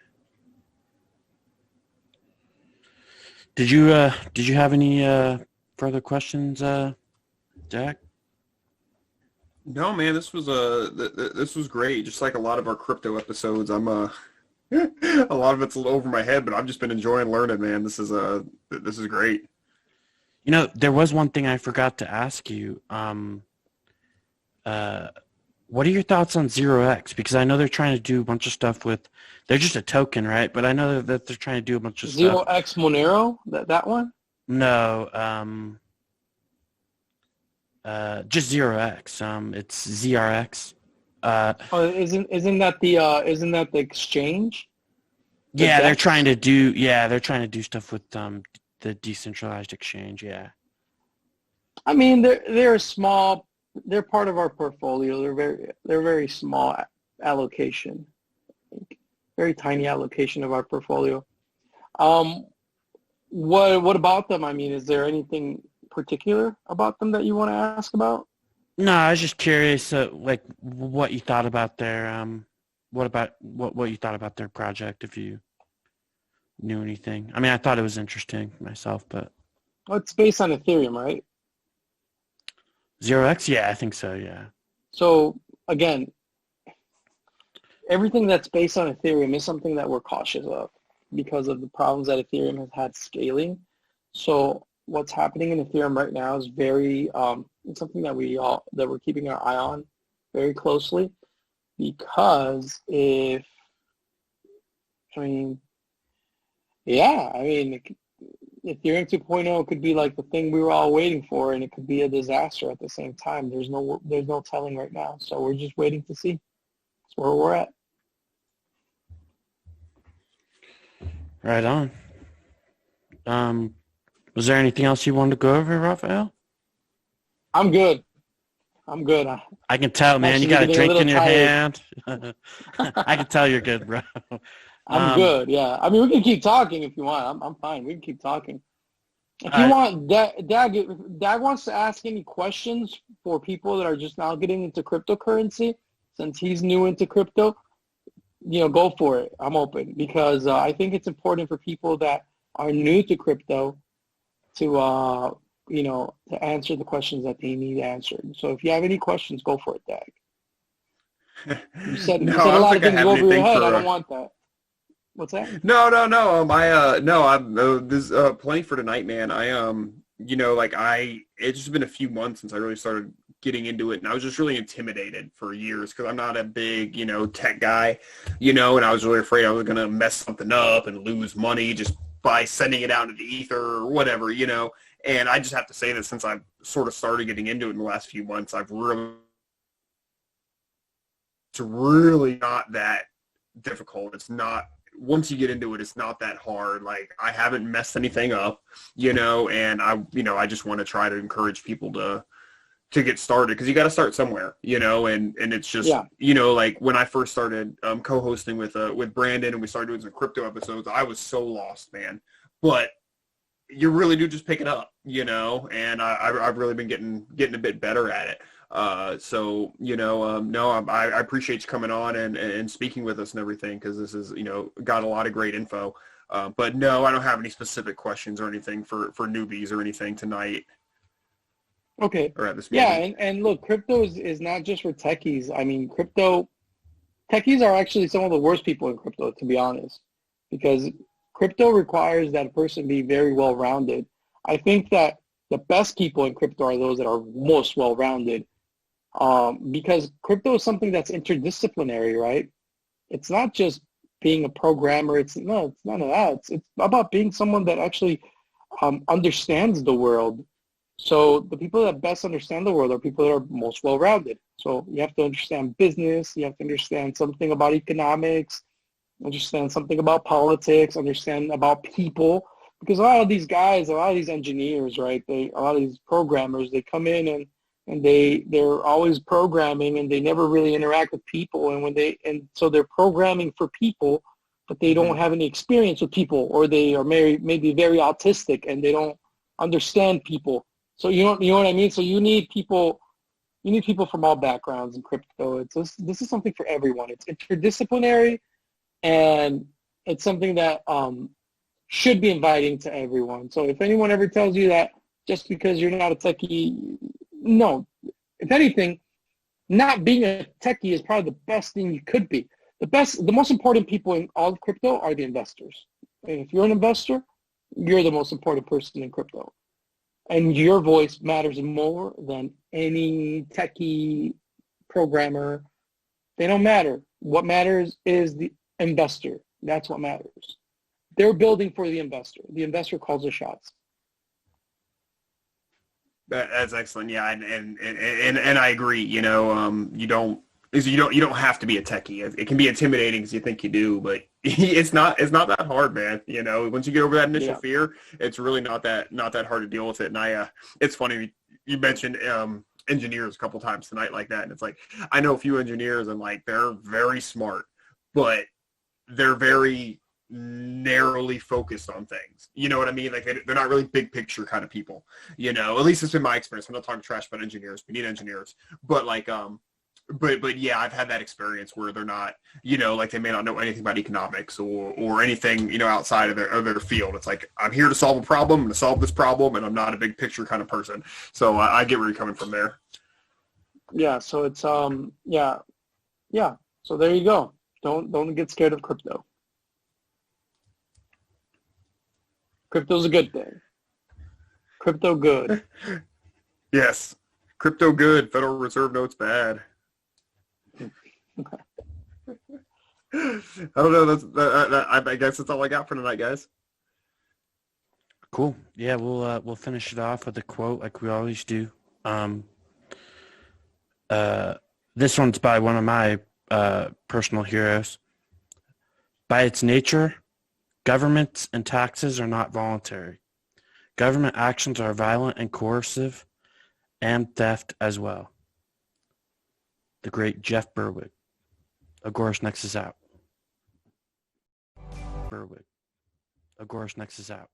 Did you have any further questions, Jack? No, man, this was great. Just like a lot of our crypto episodes, I'm a lot of it's a little over my head, but I've just been enjoying learning, man. This is great. There was one thing I forgot to ask you. What are your thoughts on 0x? Because I know they're trying to do a bunch of stuff with. They're just a token, right? But I know that they're trying to do a bunch of stuff. 0x Monero, that one? No, just 0x. It's ZRX. Isn't that the exchange? Yeah, they're trying to do stuff with the decentralized exchange. Yeah. I mean, they're small. They're part of our portfolio. They're very small allocation, very tiny allocation of our portfolio. What about them? I mean, is there anything particular about them that you want to ask about? No, I was just curious, like what you thought about their what you thought about their project, if you knew anything. I mean, I thought it was interesting myself, but it's based on Ethereum, right? 0x, yeah, I think so, yeah. So again, everything that's based on Ethereum is something that we're cautious of because of the problems that Ethereum has had scaling. So what's happening in Ethereum right now is very it's something that we're keeping our eye on very closely, because Ethereum 2.0 could be like the thing we were all waiting for, and it could be a disaster at the same time. There's no telling right now, so we're just waiting to see. That's where we're at. Right on. Was there anything else you wanted to go over, Rafael? I'm good. I can tell, man. You got a drink in your hand. I can tell you're good, bro. I'm good, yeah. I mean, we can keep talking if you want. I'm fine. We can keep talking. If you want, Dag wants to ask any questions for people that are just now getting into cryptocurrency, since he's new into crypto, go for it. I'm open, because I think it's important for people that are new to crypto to answer the questions that they need answered. So if you have any questions, go for it, Dag. You said a lot of things go over your head. I don't want that. What's that? No. There's plenty for tonight, man. It's just been a few months since I really started getting into it, and I was just really intimidated for years because I'm not a big, tech guy, and I was really afraid I was going to mess something up and lose money just by sending it out into the ether or whatever, And I just have to say that since I've sort of started getting into it in the last few months, it's really not that difficult. It's not. Once you get into it, it's not that hard. Like, I haven't messed anything up, and I just want to try to encourage people to get started, because you got to start somewhere, and it's just, like when I first started co-hosting with Brandon, and we started doing some crypto episodes, I was so lost, man. But you really do just pick it up, and I've really been getting a bit better at it. So, I appreciate you coming on and speaking with us and everything, because this is, got a lot of great info. But no, I don't have any specific questions or anything for newbies or anything tonight. Okay. Or at this meeting. Yeah, and look, crypto is not just for techies. I mean, techies are actually some of the worst people in crypto, to be honest, because crypto requires that a person be very well-rounded. I think that the best people in crypto are those that are most well-rounded. Because crypto is something that's interdisciplinary, right? It's not just being a programmer. It's none of that. It's about being someone that actually understands the world. So the people that best understand the world are people that are most well-rounded. So you have to understand business. You have to understand something about economics, understand something about politics, understand about people. Because a lot of these guys, a lot of these engineers, right? A lot of these programmers, they come in and and they're always programming, and they never really interact with people. And so they're programming for people, but they don't have any experience with people, or they are maybe very autistic and they don't understand people. So you know what I mean? So you need people from all backgrounds in crypto. This is something for everyone. It's interdisciplinary, and it's something that should be inviting to everyone. So if anyone ever tells you that just because you're not a techie, no. If anything, not being a techie is probably the best thing you could be. The most important people in all of crypto are the investors. And if you're an investor, you're the most important person in crypto. And your voice matters more than any techie programmer. They don't matter. What matters is the investor. That's what matters. They're building for the investor. The investor calls the shots. That's excellent. Yeah, and I agree. You don't have to be a techie. It can be intimidating because you think you do, but it's not that hard, man. Once you get over that initial fear, it's really not that hard to deal with it. And it's funny you mentioned engineers a couple times tonight like that, and it's like I know a few engineers, and like they're very smart, but they're very narrowly focused on things. You know what I mean? Like they're not really big picture kind of people. At least it's been my experience. I'm not talking trash about engineers. We need engineers, but like But yeah, I've had that experience where they're not, like they may not know anything about economics or anything, outside of their field. It's like, I'm here to solve a problem, I'm going to solve this problem, and I'm not a big picture kind of person. So I get where you're coming from there. Yeah. So it's, yeah. So there you go. Don't get scared of crypto. Crypto's a good thing. Crypto good. Yes. Crypto good. Federal Reserve notes bad. I don't know. I guess that's all I got for tonight, guys. Cool. Yeah, we'll finish it off with a quote like we always do. This one's by one of my personal heroes. By its nature, governments and taxes are not voluntary. Government actions are violent and coercive, and theft as well. The great Jeff Berwick. Agorist Nexus out. Berwick. Agorist Nexus out.